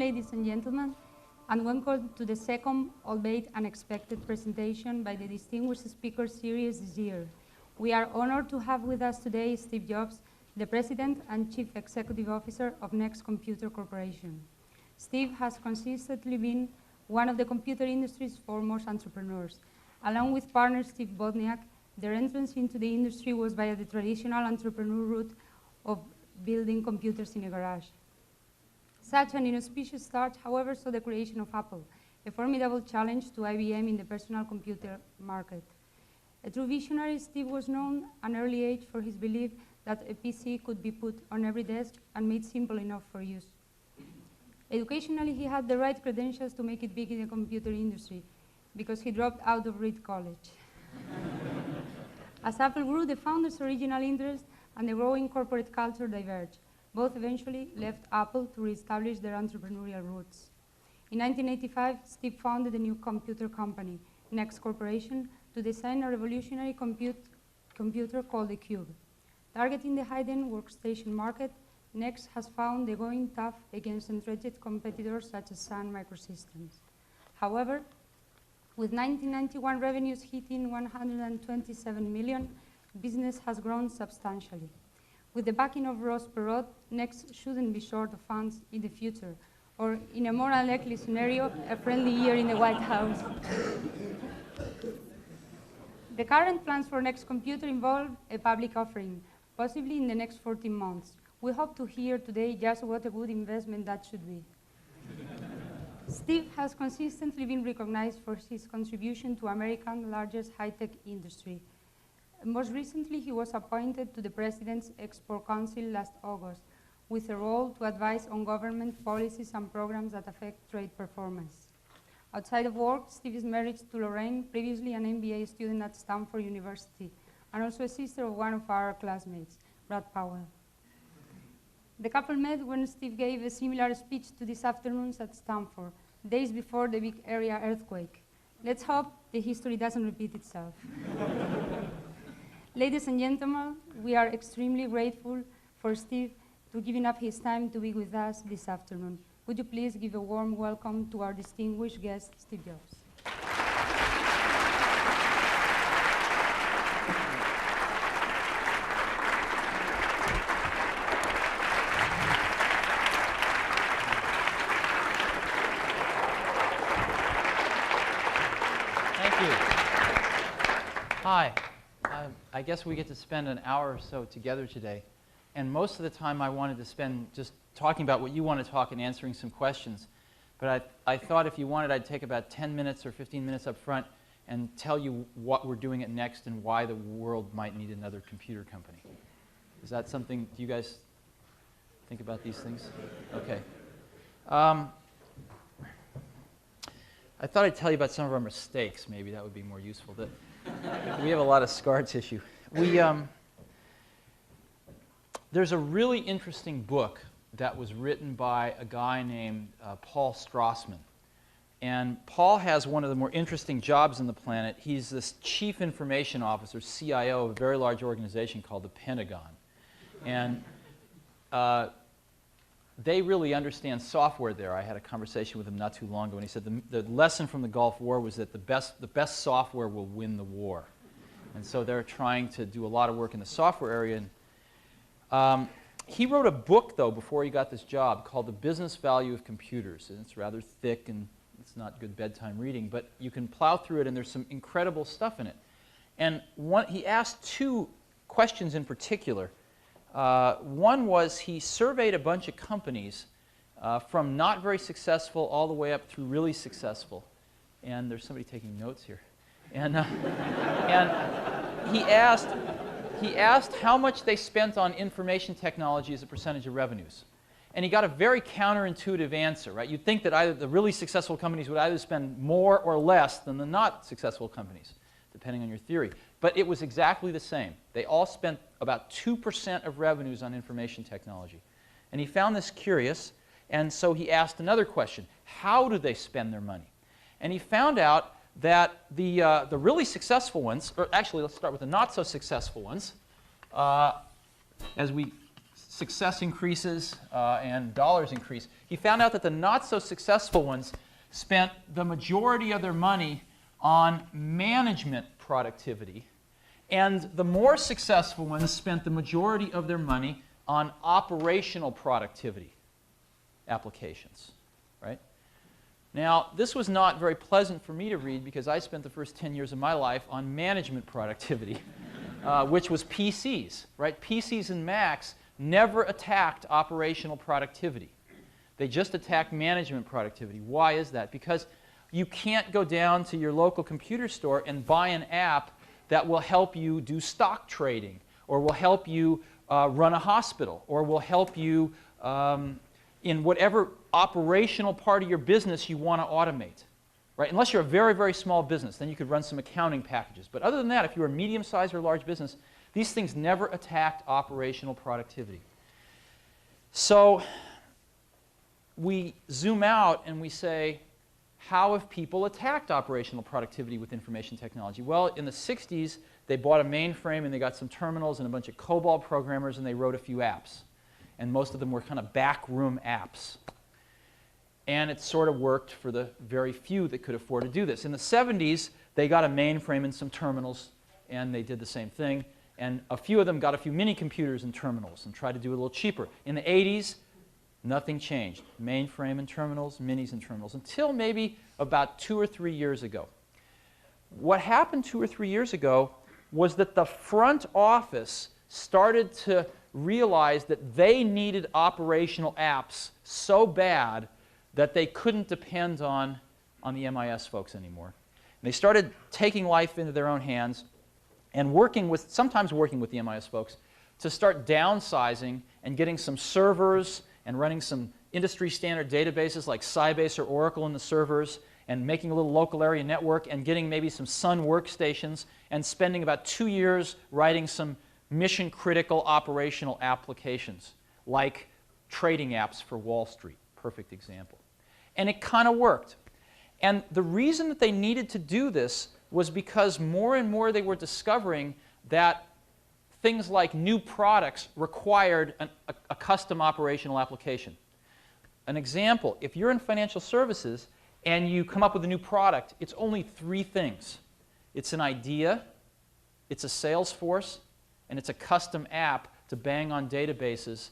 ladies and gentlemen, and welcome to the second, albeit unexpected, presentation by the Distinguished Speaker Series this year. We are honored to have with us today Steve Jobs, the President and Chief Executive Officer of Next Computer Corporation. Steve has consistently been one of the computer industry's foremost entrepreneurs. Along with partner Steve Wozniak, their entrance into the industry was via the traditional entrepreneur route of building computers in a garage. Such an inauspicious start, however, saw the creation of Apple, a formidable challenge to IBM in the personal computer market. A true visionary, Steve was known at an early age for his belief that a PC could be put on every desk and made simple enough for use. Educationally, he had the right credentials to make it big in the computer industry because he dropped out of Reed College. As Apple grew, the founders' original interest and the growing corporate culture diverged. Both eventually left Apple to reestablish their entrepreneurial roots. In 1985, Steve founded a new computer company, Next Corporation, to design a revolutionary computer called the Cube. Targeting the high-end workstation market, Next has found the going tough against entrenched competitors such as Sun Microsystems. However, with 1991 revenues hitting 127 million, business has grown substantially. With the backing of Ross Perot, Next shouldn't be short of funds in the future, or in a more unlikely scenario, a friendly year in the White House. The current plans for Next Computer involve a public offering, possibly in the next 14 months. We hope to hear today just what a good investment that should be. Steve has consistently been recognized for his contribution to America's largest high-tech industry. Most recently, he was appointed to the President's Export Council last August, with a role to advise on government policies and programs that affect trade performance. Outside of work, Steve is married to Lorraine, previously an MBA student at Stanford University, and also a sister of one of our classmates, Brad Powell. The couple met when Steve gave a similar speech to these afternoons at Stanford, days before the big area earthquake. Let's hope the history doesn't repeat itself. Ladies and gentlemen, we are extremely grateful for Steve to giving up his time to be with us this afternoon. Would you please give a warm welcome to our distinguished guest, Steve Jobs. Hi. I guess we get to spend an hour or so together today. And most of the time I wanted to spend just talking about what you want to talk and answering some questions. But I thought if you wanted, I'd take about 10 minutes or 15 minutes up front and tell you what we're doing at Next and why the world might need another computer company. Is that something, do you guys think about these things? Okay. I thought I'd tell you about some of our mistakes. Maybe that would be more useful. We have a lot of scar tissue. There's a really interesting book that was written by a guy named Paul Strassman. And Paul has one of the more interesting jobs on the planet. He's this chief information officer, CIO of a very large organization called the Pentagon. And they really understand software there. I had a conversation with him not too long ago, and he said the lesson from the Gulf War was that the best software will win the war. And so they're trying to do a lot of work in the software area. And, he wrote a book, though, before he got this job called The Business Value of Computers. And it's rather thick, and it's not good bedtime reading, but you can plow through it, and there's some incredible stuff in it. And he asked two questions in particular. One was he surveyed a bunch of companies from not very successful all the way up through really successful. And there's somebody taking notes here. And he asked how much they spent on information technology as a percentage of revenues. And he got a very counterintuitive answer, right? You'd think that either the really successful companies would either spend more or less than the not successful companies, depending on your theory. But it was exactly the same. They all spent about 2% of revenues on information technology. And he found this curious, and so he asked another question. How do they spend their money? And he found out that the really successful ones, or actually let's start with the not so successful ones, as we success increases and dollars increase, he found out that the not-so-successful ones spent the majority of their money on management productivity, and the more successful ones spent the majority of their money on operational productivity applications, right? Now, this was not very pleasant for me to read because I spent the first 10 years of my life on management productivity, which was PCs, right? PCs and Macs never attacked operational productivity. They just attacked management productivity. Why is that? Because you can't go down to your local computer store and buy an app that will help you do stock trading, or will help you run a hospital, or will help you in whatever operational part of your business you want to automate, right? Unless you're a very, very small business, then you could run some accounting packages. But other than that, if you're a medium-sized or large business, these things never attacked operational productivity. So we zoom out and we say, how have people attacked operational productivity with information technology? Well, in the 60s, they bought a mainframe and they got some terminals and a bunch of COBOL programmers and they wrote a few apps. And most of them were kind of backroom apps. And it sort of worked for the very few that could afford to do this. In the 70s, they got a mainframe and some terminals, and they did the same thing. And a few of them got a few mini computers and terminals and tried to do it a little cheaper. In the 80s, nothing changed. Mainframe and terminals, minis and terminals, until maybe about 2 or 3 years ago. What happened 2 or 3 years ago was that the front office started to realize that they needed operational apps so bad that they couldn't depend on the MIS folks anymore. And they started taking life into their own hands and sometimes working with the MIS folks to start downsizing and getting some servers and running some industry standard databases like Sybase or Oracle in the servers, and making a little local area network and getting maybe some Sun workstations, and spending about 2 years writing some mission critical operational applications like trading apps for Wall Street. Perfect example. And it kind of worked. And the reason that they needed to do this was because more and more they were discovering that things like new products required a custom operational application. An example, if you're in financial services and you come up with a new product, it's only 3 things. It's an idea, it's a sales force, and it's a custom app to bang on databases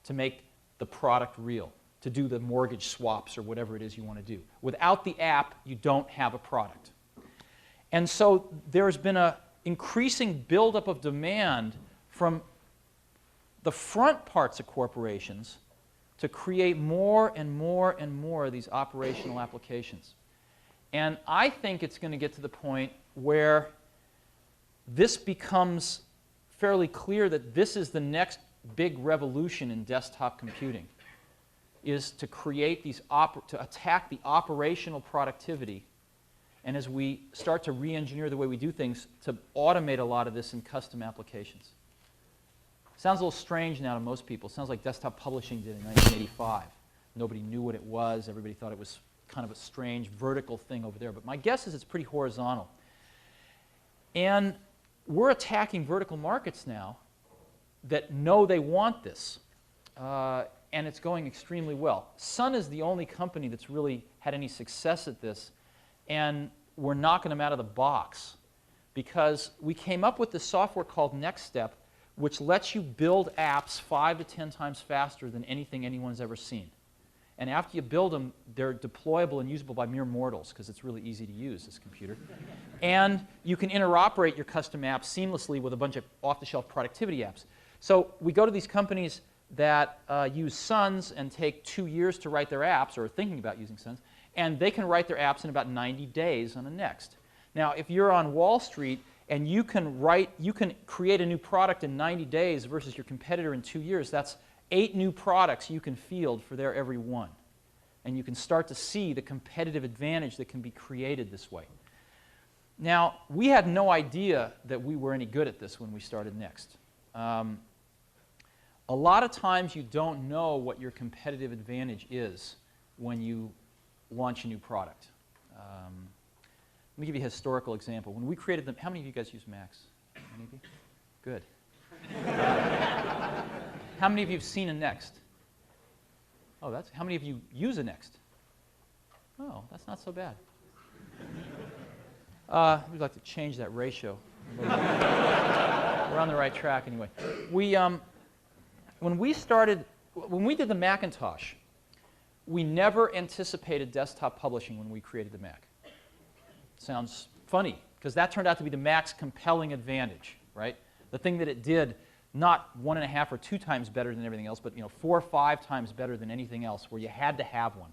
to make the product real, to do the mortgage swaps or whatever it is you want to do. Without the app, you don't have a product. And so there's been an increasing buildup of demand from the front parts of corporations to create more and more and more of these operational applications. And I think it's going to get to the point where this becomes fairly clear that this is the next big revolution in desktop computing, is to create these, to attack the operational productivity, and as we start to re-engineer the way we do things, to automate a lot of this in custom applications. Sounds a little strange now to most people. Sounds like desktop publishing did in 1985. Nobody knew what it was. Everybody thought it was kind of a strange vertical thing over there. But my guess is it's pretty horizontal. And we're attacking vertical markets now that know they want this. And it's going extremely well. Sun is the only company that's really had any success at this. And we're knocking them out of the box because we came up with this software called Next Step, which lets you build apps 5 to 10 times faster than anything anyone's ever seen. And after you build them, they're deployable and usable by mere mortals because it's really easy to use, this computer. And you can interoperate your custom apps seamlessly with a bunch of off-the-shelf productivity apps. So we go to these companies that use Suns and take 2 years to write their apps, or are thinking about using Suns, and they can write their apps in about 90 days on the Next. Now, if you're on Wall Street and you can create a new product in 90 days versus your competitor in 2 years, that's 8 new products you can field for their every one. And you can start to see the competitive advantage that can be created this way. Now, we had no idea that we were any good at this when we started Next. A lot of times you don't know what your competitive advantage is when you launch a new product. Let me give you a historical example. When we created them, how many of you guys use Macs? Any of you? Good. How many of you have seen a Next? Oh, how many of you use a Next? Oh, that's not so bad. We'd like to change that ratio. We're on the right track anyway. When we did the Macintosh, we never anticipated desktop publishing when we created the Mac. Sounds funny, because that turned out to be the Mac's compelling advantage, right? The thing that it did, not 1.5 or 2 times better than everything else, but 4 or 5 times better than anything else, where you had to have one.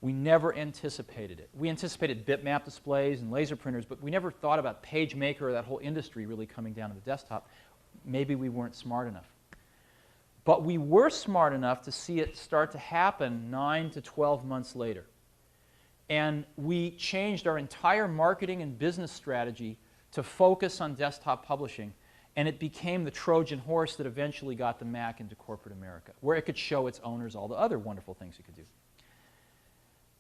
We never anticipated it. We anticipated bitmap displays and laser printers, but we never thought about PageMaker or that whole industry really coming down to the desktop. Maybe we weren't smart enough. But we were smart enough to see it start to happen 9 to 12 months later. And we changed our entire marketing and business strategy to focus on desktop publishing, and it became the Trojan horse that eventually got the Mac into corporate America, where it could show its owners all the other wonderful things it could do.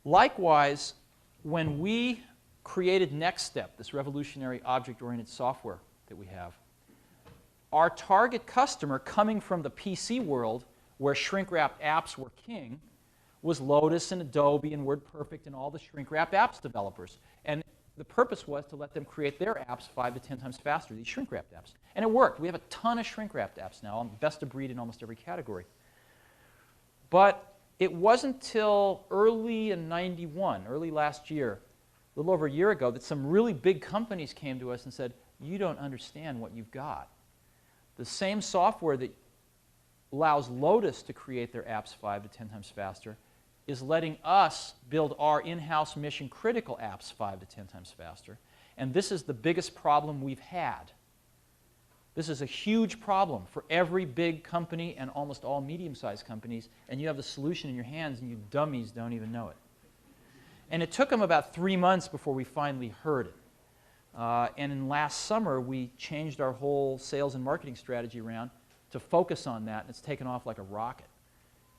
Likewise, when we created NextStep, this revolutionary object-oriented software that we have, our target customer, coming from the PC world, where shrink-wrapped apps were king, was Lotus and Adobe and WordPerfect and all the shrink-wrapped apps developers. And the purpose was to let them create their apps 5 to 10 times faster, these shrink-wrapped apps. And it worked. We have a ton of shrink-wrapped apps now, best of breed in almost every category. But it wasn't until early in '91, early last year, a little over a year ago, that some really big companies came to us and said, you don't understand what you've got. The same software that allows Lotus to create their apps 5 to 10 times faster is letting us build our in-house mission-critical apps 5 to 10 times faster. And this is the biggest problem we've had. This is a huge problem for every big company and almost all medium-sized companies, and you have the solution in your hands, and you dummies don't even know it. And it took them about 3 months before we finally heard it. And in last summer, we changed our whole sales and marketing strategy around to focus on that, and it's taken off like a rocket.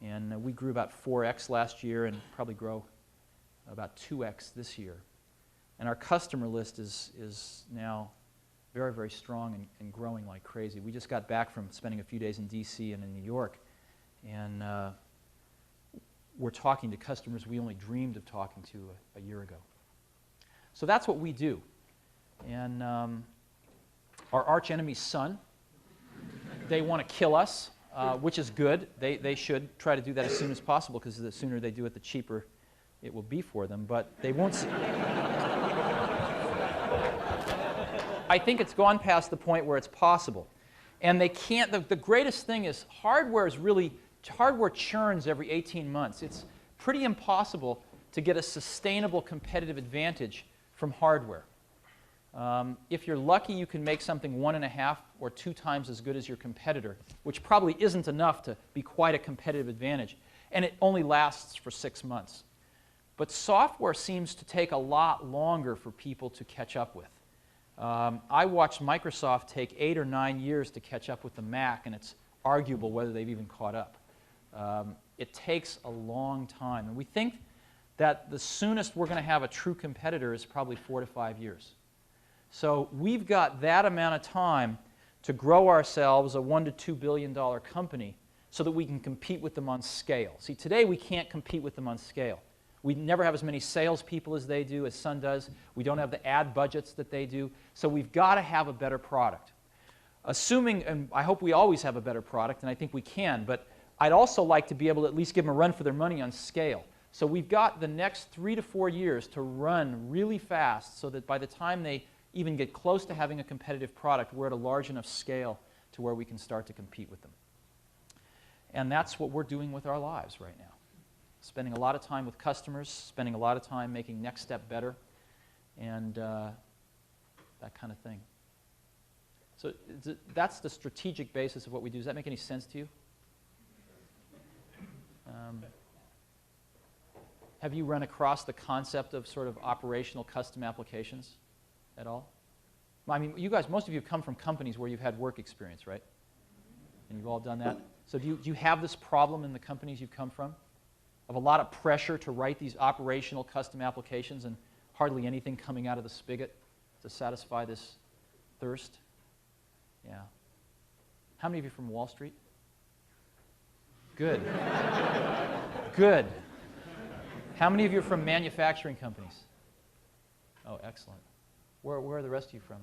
And we grew about 4x last year and probably grow about 2x this year. And our customer list is now very, very strong and growing like crazy. We just got back from spending a few days in DC and in New York, and we're talking to customers we only dreamed of talking to a year ago. So that's what we do. And our arch enemy's son, they want to kill us, which is good. They should try to do that as soon as possible, because the sooner they do it, the cheaper it will be for them. But they won't. I think it's gone past the point where it's possible. And they can't, the greatest thing is hardware churns every 18 months. It's pretty impossible to get a sustainable competitive advantage from hardware. If you're lucky, you can make something 1.5 or 2 times as good as your competitor, which probably isn't enough to be quite a competitive advantage. And it only lasts for 6 months. But software seems to take a lot longer for people to catch up with. I watched Microsoft take 8 or 9 years to catch up with the Mac, and it's arguable whether they've even caught up. It takes a long time. And we think that the soonest we're going to have a true competitor is probably 4 to 5 years. So we've got that amount of time to grow ourselves a $1 to $2 billion company so that we can compete with them on scale. See, today we can't compete with them on scale. We never have as many salespeople as they do, as Sun does. We don't have the ad budgets that they do. So we've got to have a better product. Assuming, and I hope we always have a better product, and I think we can, but I'd also like to be able to at least give them a run for their money on scale. So we've got the next 3 to 4 years to run really fast so that by the time they even get close to having a competitive product, we're at a large enough scale to where we can start to compete with them. And that's what we're doing with our lives right now. Spending a lot of time with customers, spending a lot of time making NextStep better, and that kind of thing. So that's the strategic basis of what we do. Does that make any sense to you? Have you run across the concept of sort of operational custom applications at all? I mean, you guys, most of you have come from companies where you've had work experience, right? And you've all done that. So do you have this problem in the companies you've come from? Of a lot of pressure to write these operational custom applications and hardly anything coming out of the spigot to satisfy this thirst? Yeah. How many of you are from Wall Street? Good. Good. How many of you are from manufacturing companies? Oh, excellent. Where are the rest of you from?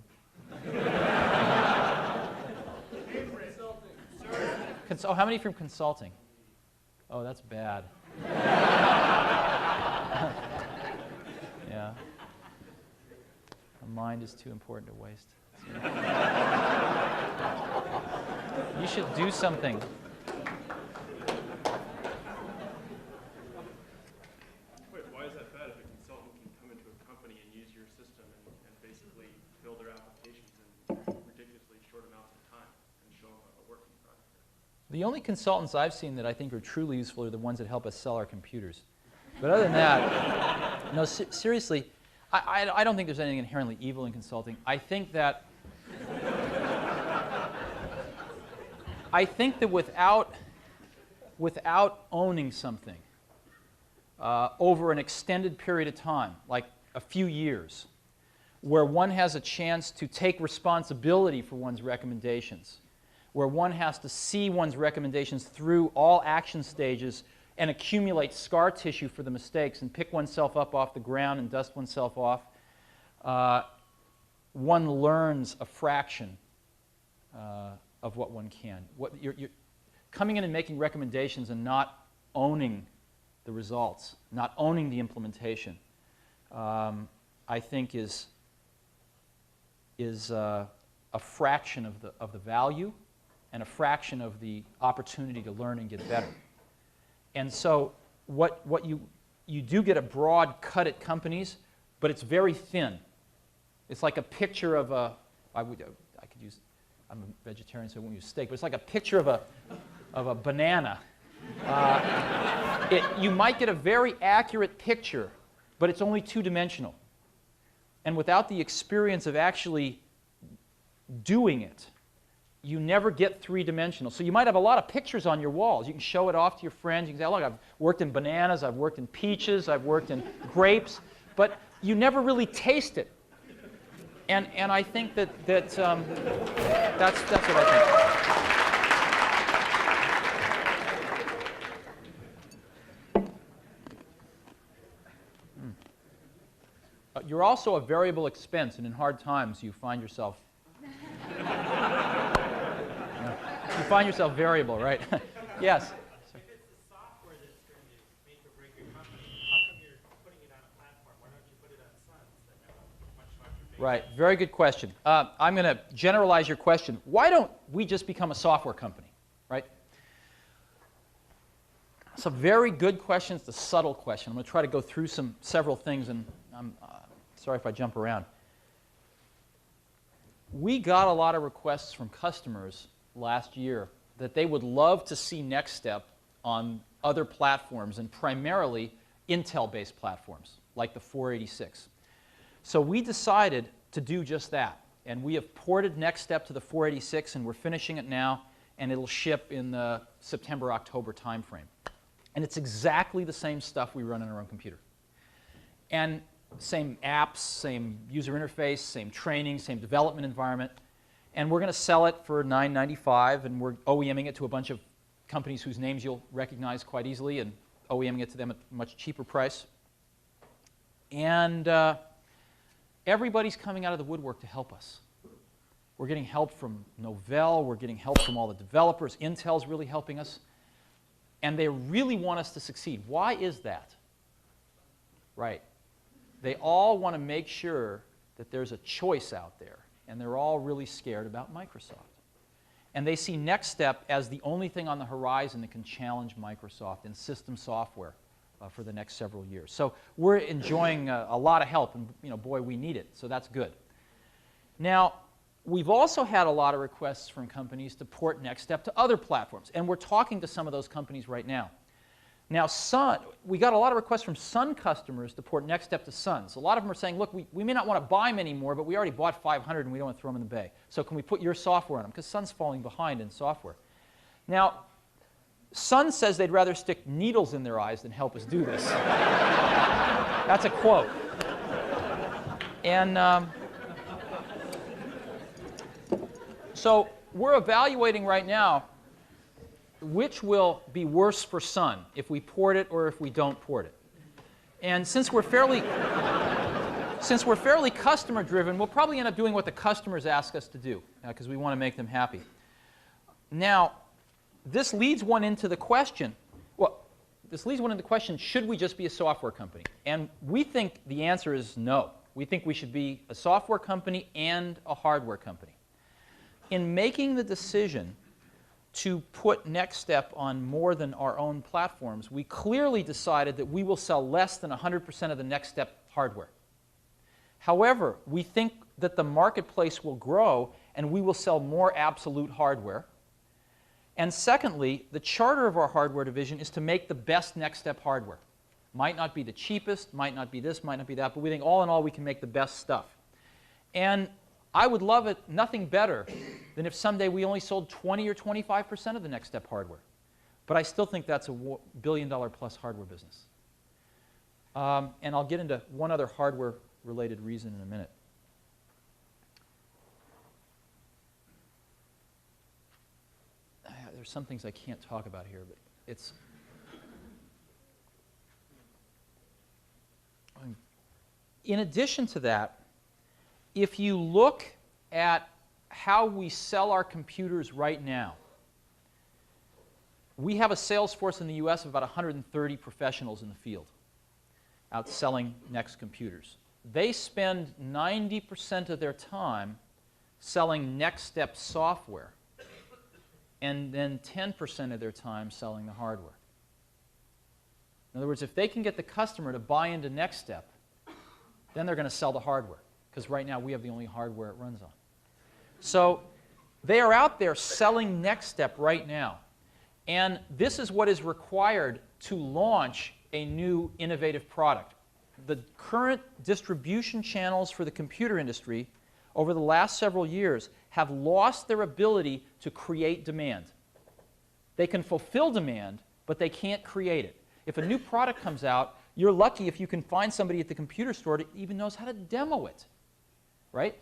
Oh, how many from consulting? Oh, that's bad. Yeah. A mind is too important to waste. You should do something. Wait, why is that bad if a consultant can come into a company and use your system and basically build their applications in ridiculously short amounts of time and show them a working product? The only consultants I've seen that I think are truly useful are the ones that help us sell our computers. But other than that, no, seriously, I don't think there's anything inherently evil in consulting. I think that without owning something over an extended period of time, like a few years, where one has a chance to take responsibility for one's recommendations, where one has to see one's recommendations through all action stages and accumulate scar tissue for the mistakes and pick oneself up off the ground and dust oneself off, one learns a fraction of what one can. You're coming in and making recommendations and not owning the results, not owning the implementation, I think is a fraction of the value and a fraction of the opportunity to learn and get better. And so what you do get a broad cut at companies, but it's very thin. It's like a picture of I could use, I'm a vegetarian so I won't use steak, but it's like a picture of a banana. You might get a very accurate picture, but it's only two-dimensional. And without the experience of actually doing it, you never get three-dimensional. So you might have a lot of pictures on your walls. You can show it off to your friends. You can say, look, I've worked in bananas, I've worked in peaches, I've worked in grapes, but you never really taste it. And I think that's what I think. You're also a variable expense, and in hard times you find yourself you find yourself variable, right? Yes. If it's the software that's going to make or break your company, how come you're putting it on a platform? Why don't you put it on Suns that have a much larger base? Right. Very good question. I'm going to generalize your question. Why don't we just become a software company, right? It's a very good question. It's a subtle question. I'm going to try to go through several things, and I'm sorry if I jump around. We got a lot of requests from customers last year that they would love to see Next Step on other platforms, and primarily Intel-based platforms, like the 486. So we decided to do just that. And we have ported Next Step to the 486, and we're finishing it now, and it'll ship in the September-October timeframe. And it's exactly the same stuff we run on our own computer. And same apps, same user interface, same training, same development environment. And we're going to sell it for $9.95, and we're OEMing it to a bunch of companies whose names you'll recognize quite easily, and OEMing it to them at a much cheaper price. And everybody's coming out of the woodwork to help us. We're getting help from Novell. We're getting help from all the developers. Intel's really helping us. And they really want us to succeed. Why is that? Right. They all want to make sure that there's a choice out there. And they're all really scared about Microsoft. And they see Next Step as the only thing on the horizon that can challenge Microsoft in system software for the next several years. So we're enjoying a lot of help, and boy, we need it. So that's good. Now, we've also had a lot of requests from companies to port Next Step to other platforms, and we're talking to some of those companies right now. Now, we got a lot of requests from Sun customers to port Next Step to Suns. A lot of them are saying, look, we may not want to buy them anymore, but we already bought 500 and we don't want to throw them in the bay. So can we put your software on them? Because Sun's falling behind in software. Now, Sun says they'd rather stick needles in their eyes than help us do this. That's a quote. And so we're evaluating right now which will be worse for Sun, if we port it or if we don't port it? And since we're fairly customer-driven, we'll probably end up doing what the customers ask us to do, because we want to make them happy. Now, this leads one into the question, should we just be a software company? And we think the answer is no. We think we should be a software company and a hardware company. In making the decision to put NextStep on more than our own platforms, we clearly decided that we will sell less than 100% of the NextStep hardware. However, we think that the marketplace will grow and we will sell more absolute hardware. And secondly, the charter of our hardware division is to make the best NextStep hardware. Might not be the cheapest, might not be this, might not be that, but we think all in all we can make the best stuff. And I would love it nothing better than if someday we only sold 20 or 25% of the NextStep hardware. But I still think that's a billion-dollar-plus hardware business. And I'll get into one other hardware-related reason in a minute. There's some things I can't talk about here, but it's... In addition to that, if you look at how we sell our computers right now, we have a sales force in the US of about 130 professionals in the field out selling Next computers. They spend 90% of their time selling NextStep software and then 10% of their time selling the hardware. In other words, if they can get the customer to buy into NextStep, then they're going to sell the hardware, because right now we have the only hardware it runs on. So they are out there selling NextStep right now. And this is what is required to launch a new innovative product. The current distribution channels for the computer industry over the last several years have lost their ability to create demand. They can fulfill demand, but they can't create it. If a new product comes out, you're lucky if you can find somebody at the computer store that even knows how to demo it, right?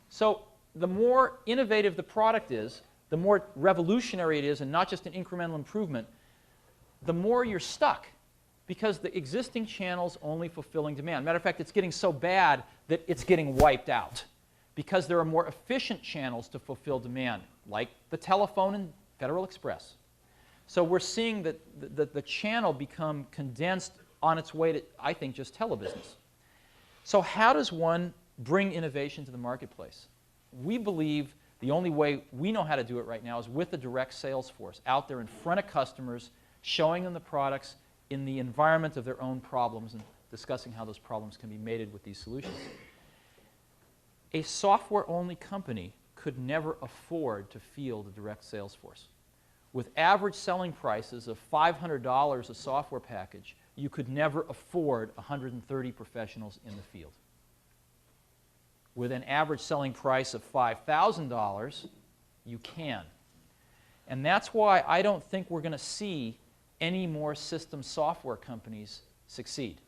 So the more innovative the product is, the more revolutionary it is, and not just an incremental improvement, the more you're stuck, because the existing channel's only fulfilling demand. Matter of fact, it's getting so bad that it's getting wiped out, because there are more efficient channels to fulfill demand, like the telephone and Federal Express. So we're seeing that the channel become condensed on its way to, I think, just telebusiness. So how does one bring innovation to the marketplace? We believe the only way we know how to do it right now is with a direct sales force out there in front of customers, showing them the products in the environment of their own problems and discussing how those problems can be mated with these solutions. A software-only company could never afford to field a direct sales force. With average selling prices of $500 a software package, you could never afford 130 professionals in the field. With an average selling price of $5,000, you can. And that's why I don't think we're going to see any more system software companies succeed.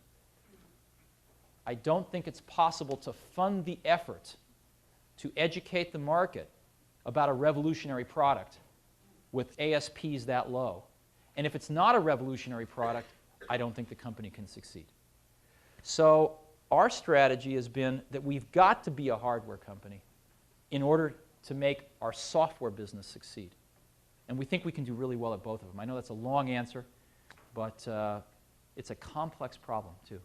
I don't think it's possible to fund the effort to educate the market about a revolutionary product with ASPs that low. And if it's not a revolutionary product, I don't think the company can succeed. So our strategy has been that we've got to be a hardware company in order to make our software business succeed. And we think we can do really well at both of them. I know that's a long answer, but it's a complex problem, too.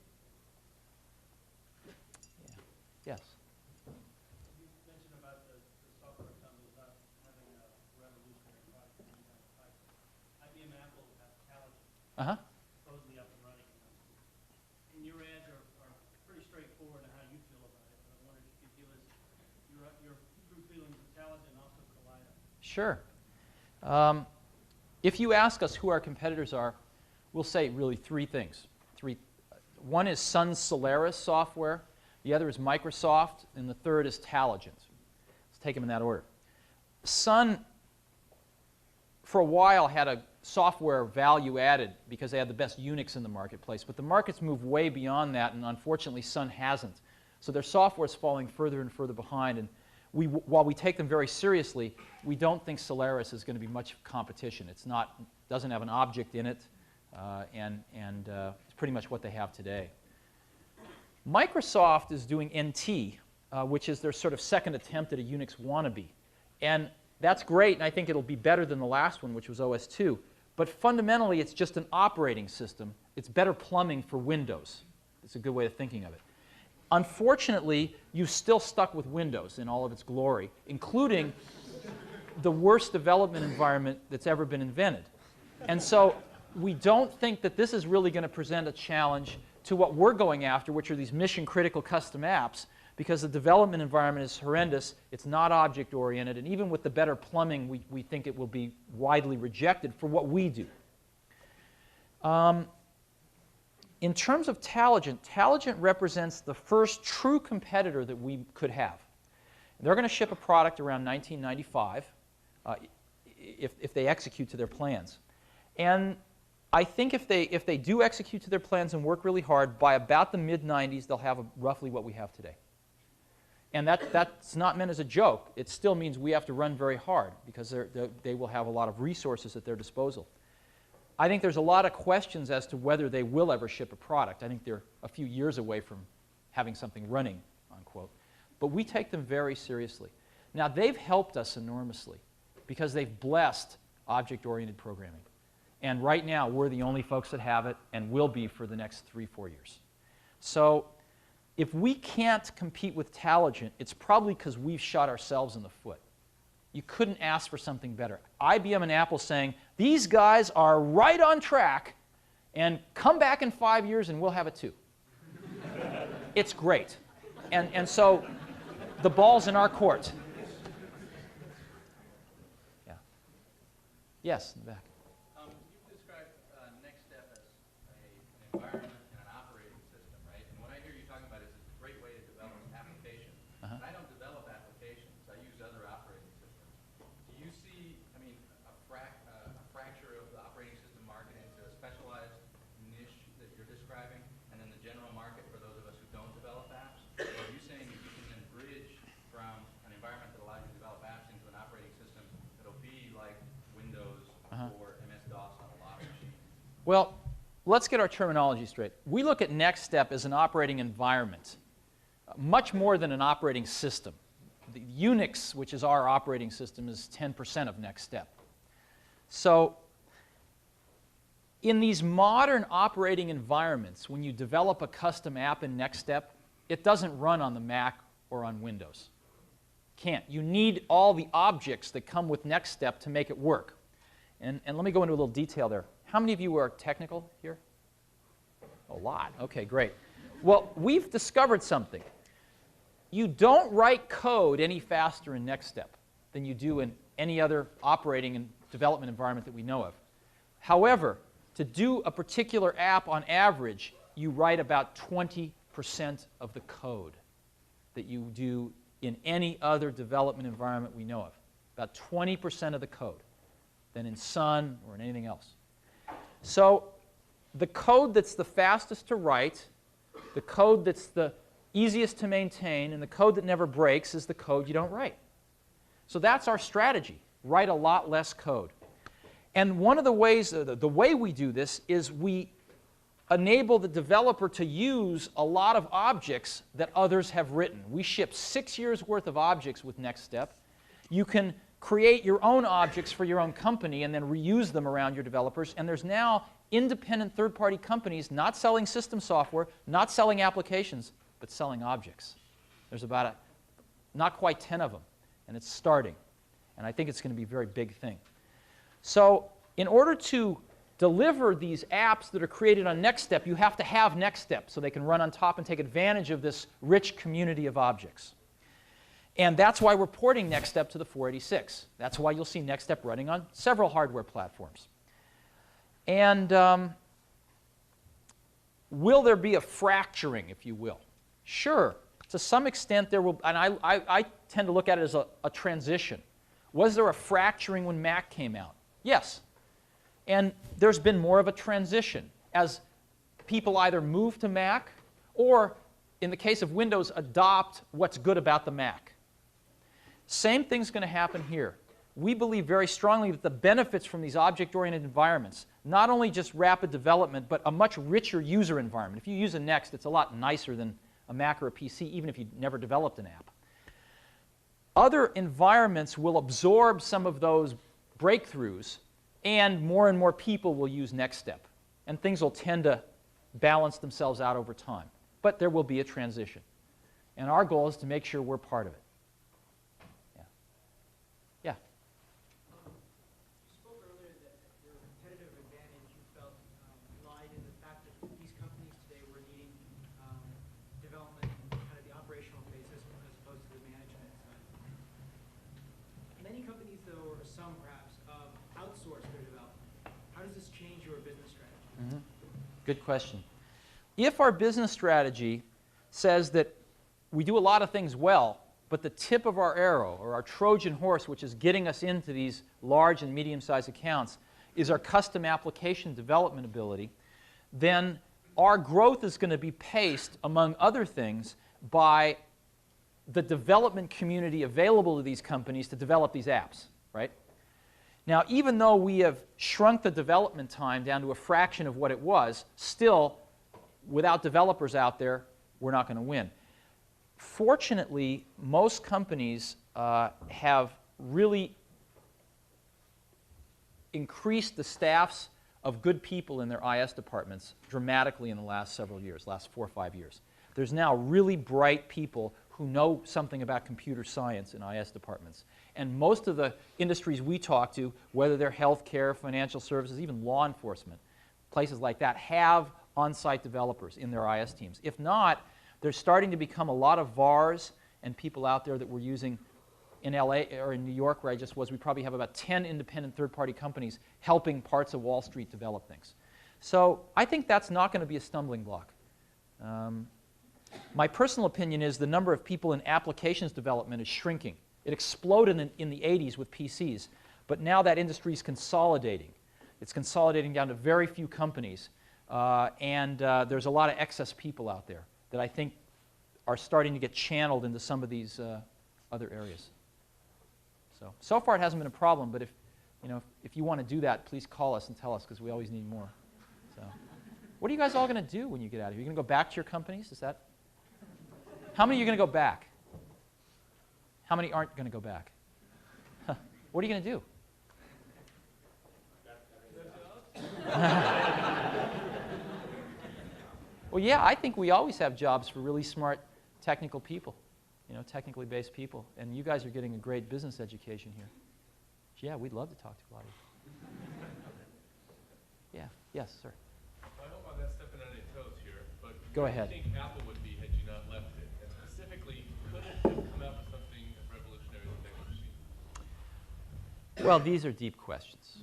Yeah. Yes? You mentioned about the software companies not having a revolutionary product in any kind of price. IBM and Apple have Taligent supposedly up and running. And your ads are pretty straightforward on how you feel about it. But I wondered if you could give us your true feelings of Taligent and also Kaleido. Sure. If you ask us who our competitors are, we'll say really three things. One is Sun's Solaris software, the other is Microsoft, and the third is Taligent. Let's take them in that order. Sun, for a while, had a software value added because they had the best Unix in the marketplace, but the market's moved way beyond that, and unfortunately Sun hasn't. So their software is falling further and further behind, and while we take them very seriously, we don't think Solaris is going to be much competition. It's not doesn't have an object in it, and it's pretty much what they have today. Microsoft is doing NT, which is their sort of second attempt at a Unix wannabe. And that's great, and I think it'll be better than the last one, which was OS/2. But fundamentally, it's just an operating system. It's better plumbing for Windows. It's a good way of thinking of it. Unfortunately, you've still stuck with Windows in all of its glory, including the worst development environment that's ever been invented. And so we don't think that this is really going to present a challenge to what we're going after, which are these mission-critical custom apps, because the development environment is horrendous. It's not object-oriented, and even with the better plumbing, we think it will be widely rejected for what we do. In terms of Taligent, Taligent represents the first true competitor that we could have. They're going to ship a product around 1995 if they execute to their plans. And I think if they do execute to their plans and work really hard, by about the mid-90s, they'll have roughly what we have today. And that's not meant as a joke. It still means we have to run very hard because they will have a lot of resources at their disposal. I think there's a lot of questions as to whether they will ever ship a product. I think they're a few years away from having something running, unquote. But we take them very seriously. Now, they've helped us enormously because they've blessed object-oriented programming. And right now, we're the only folks that have it and will be for the next 3-4 years. So if we can't compete with Taligent, it's probably because we've shot ourselves in the foot. You couldn't ask for something better. IBM and Apple saying, these guys are right on track, and come back in 5 years and we'll have it too. It's great. And so the ball's in our court. Yeah. Yes, in the back. You've described Next Step as an environment and an operating system, right? And what I hear you talking about is a great way to develop applications. Uh-huh. I don't develop applications. I use other operating systems. Do you see, I mean, a fracture of the operating system market into a specialized niche that you're describing, and then the general market for those of us who don't develop apps? Or are you saying that you can then bridge from an environment that allows you to develop apps into an operating system that'll be like Windows or MS-DOS on a lot of machines? Well, let's get our terminology straight. We look at Next Step as an operating environment, much more than an operating system. The Unix, which is our operating system, is 10% of Next Step. So in these modern operating environments, when you develop a custom app in Next Step, it doesn't run on the Mac or on Windows. Can't. You need all the objects that come with Next Step to make it work. And let me go into a little detail there. How many of you are technical here? A lot. Okay, great. Well, we've discovered something. You don't write code any faster in Next Step than you do in any other operating and development environment that we know of. However, to do a particular app on average, you write about 20% of the code that you do in any other development environment we know of. About 20% of the code than in Sun or in anything else. So the code that's the fastest to write, the code that's the easiest to maintain, and the code that never breaks is the code you don't write. So that's our strategy. Write a lot less code. And one of the ways, the way we do this is we enable the developer to use a lot of objects that others have written. We ship 6 years' worth of objects with Next Step. You can create your own objects for your own company and then reuse them around your developers. And there's now independent third-party companies not selling system software, not selling applications, but selling objects. There's about not quite 10 of them, and it's starting. And I think it's going to be a very big thing. So in order to deliver these apps that are created on Next Step, you have to have Next Step so they can run on top and take advantage of this rich community of objects. And that's why we're porting Next Step to the 486. That's why you'll see Next Step running on several hardware platforms. And will there be a fracturing, if you will? Sure. To some extent there will, and I tend to look at it as a transition. Was there a fracturing when Mac came out? Yes. And there's been more of a transition as people either move to Mac or, in the case of Windows, adopt what's good about the Mac. Same thing's going to happen here. we believe very strongly that the benefits from these object-oriented environments, not only just rapid development, but a much richer user environment. If you use a Next, it's a lot nicer than a Mac or a PC, even if you never developed an app. Other environments will absorb some of those breakthroughs, and more people will use Next Step. And things will tend to balance themselves out over time. But there will be a transition. And our goal is to make sure we're part of it. Yeah. You spoke earlier that your competitive advantage you felt lied in the fact that these companies today were needing development in kind of the operational basis as opposed to the management side. Many companies, though, or some perhaps, outsource their development. How does this change your business strategy? Good question. If our business strategy says that we do a lot of things well, but the tip of our arrow, or our Trojan horse, which is getting us into these large and medium-sized accounts, is our custom application development ability, then our growth is going to be paced, among other things, by the development community available to these companies to develop these apps, right? Now, even though we have shrunk the development time down to a fraction of what it was, still, without developers out there, we're not going to win. Fortunately, most companies have really increased the staffs of good people in their IS departments dramatically in the last several years, last 4 or 5 years. There's now really bright people who know something about computer science in IS departments. And most of the industries we talk to, whether they're healthcare, financial services, even law enforcement, places like that, have on-site developers in their IS teams. If not, there's starting to become a lot of VARs and people out there that we're using in LA or in New York, where I just was. We probably have about 10 independent third-party companies helping parts of Wall Street develop things. So I think that's not going to be a stumbling block. My personal opinion is the number of people in applications development is shrinking. It exploded in the 80s with PCs, but now that industry is consolidating. It's consolidating down to very few companies, and there's a lot of excess people out there that I think are starting to get channeled into some of these other areas. So far it hasn't been a problem, but if you want to do that, please call us and tell us, because we always need more. So, what are you guys all going to do when you get out of here? Are you going to go back to your companies? Is that? How many are you going to go back? How many aren't going to go back? What are you going to do? Well, yeah, I think we always have jobs for really smart technical people, technically based people. And you guys are getting a great business education here. Yeah, we'd love to talk to a lot of you. Yeah, yes, sir. I hope I'm not stepping on any toes here, but go ahead. Where do you think Apple would be had you not left it? And specifically, could it have come out with something as revolutionary as they've ever seen? Well, these are deep questions.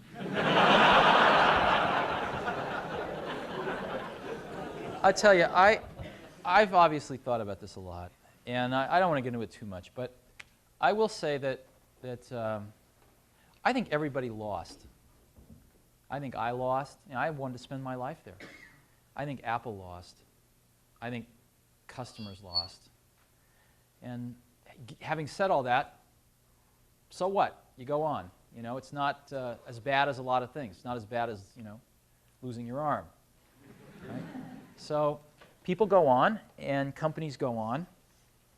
I tell you, I've obviously thought about this a lot, and I don't want to get into it too much, but I will say that I think everybody lost. I think I lost. I wanted to spend my life there. I think Apple lost. I think customers lost. And having said all that, so what? You go on. It's not as bad as a lot of things. It's not as bad as, losing your arm. Right? So people go on, and companies go on.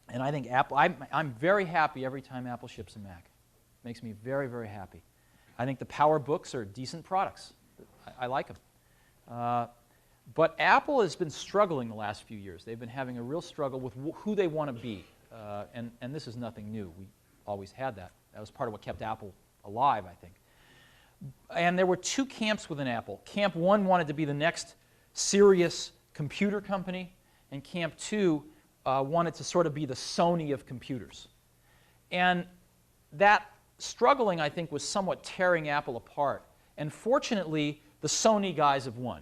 And I think Apple, I'm very happy every time Apple ships a Mac. Makes me very, very happy. I think the PowerBooks are decent products. I like them. But Apple has been struggling the last few years. They've been having a real struggle with who they want to be. And this is nothing new. We always had that. That was part of what kept Apple alive, I think. And there were two camps within Apple. Camp 1 wanted to be the next serious computer company, and Camp 2 wanted to sort of be the Sony of computers. And that struggling, I think, was somewhat tearing Apple apart. And fortunately, the Sony guys have won.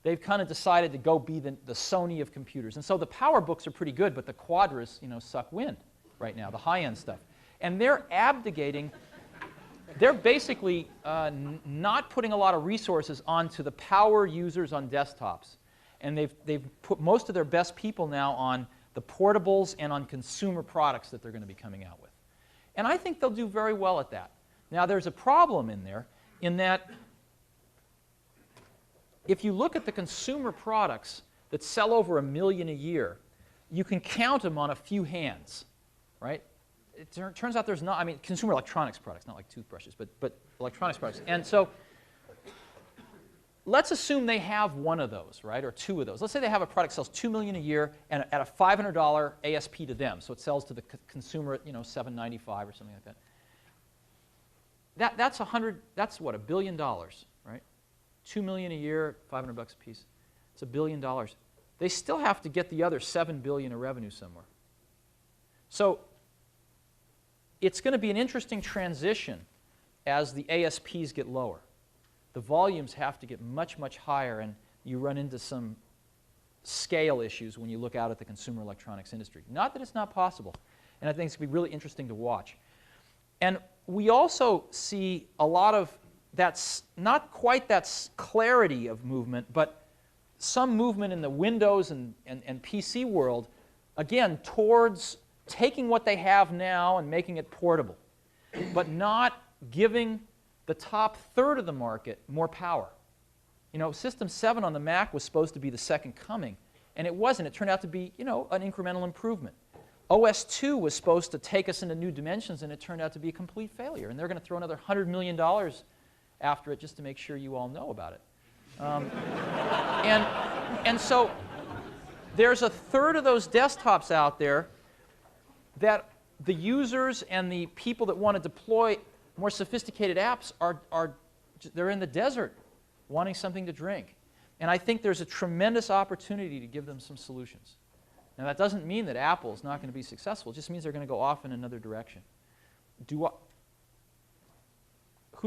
They've kind of decided to go be the Sony of computers. And so the PowerBooks are pretty good, but the Quadras, suck wind right now, the high-end stuff. And they're abdicating. They're basically not putting a lot of resources onto the power users on desktops. And they've put most of their best people now on the portables and on consumer products that they're going to be coming out with. And I think they'll do very well at that. Now, there's a problem in there in that if you look at the consumer products that sell over 1 million a year, you can count them on a few hands, right? It turns out there's not, I mean, consumer electronics products, not like toothbrushes, but electronics products. And so let's assume they have one of those, right, or two of those. Let's say they have a product that sells $2 million a year and at a $500 ASP to them, so it sells to the consumer at, $7.95 or something like that. That's what, $1 billion, right? $2 million a year, $500 a piece. It's $1 billion. They still have to get the other $7 billion of revenue somewhere. So it's going to be an interesting transition as the ASPs get lower. The volumes have to get much, much higher, and you run into some scale issues when you look out at the consumer electronics industry. Not that it's not possible, and I think it's going to be really interesting to watch. And we also see a lot of that's not quite that clarity of movement, but some movement in the Windows and PC world, again, towards taking what they have now and making it portable, but not giving the top third of the market more power. System 7 on the Mac was supposed to be the second coming, and it wasn't. It turned out to be, an incremental improvement. OS 2 was supposed to take us into new dimensions, and it turned out to be a complete failure. And they're going to throw another $100 million after it just to make sure you all know about it. And so there's a third of those desktops out there that the users and the people that want to deploy more sophisticated apps they're in the desert wanting something to drink. And I think there's a tremendous opportunity to give them some solutions. Now, that doesn't mean that Apple's not going to be successful. It just means they're going to go off in another direction. Who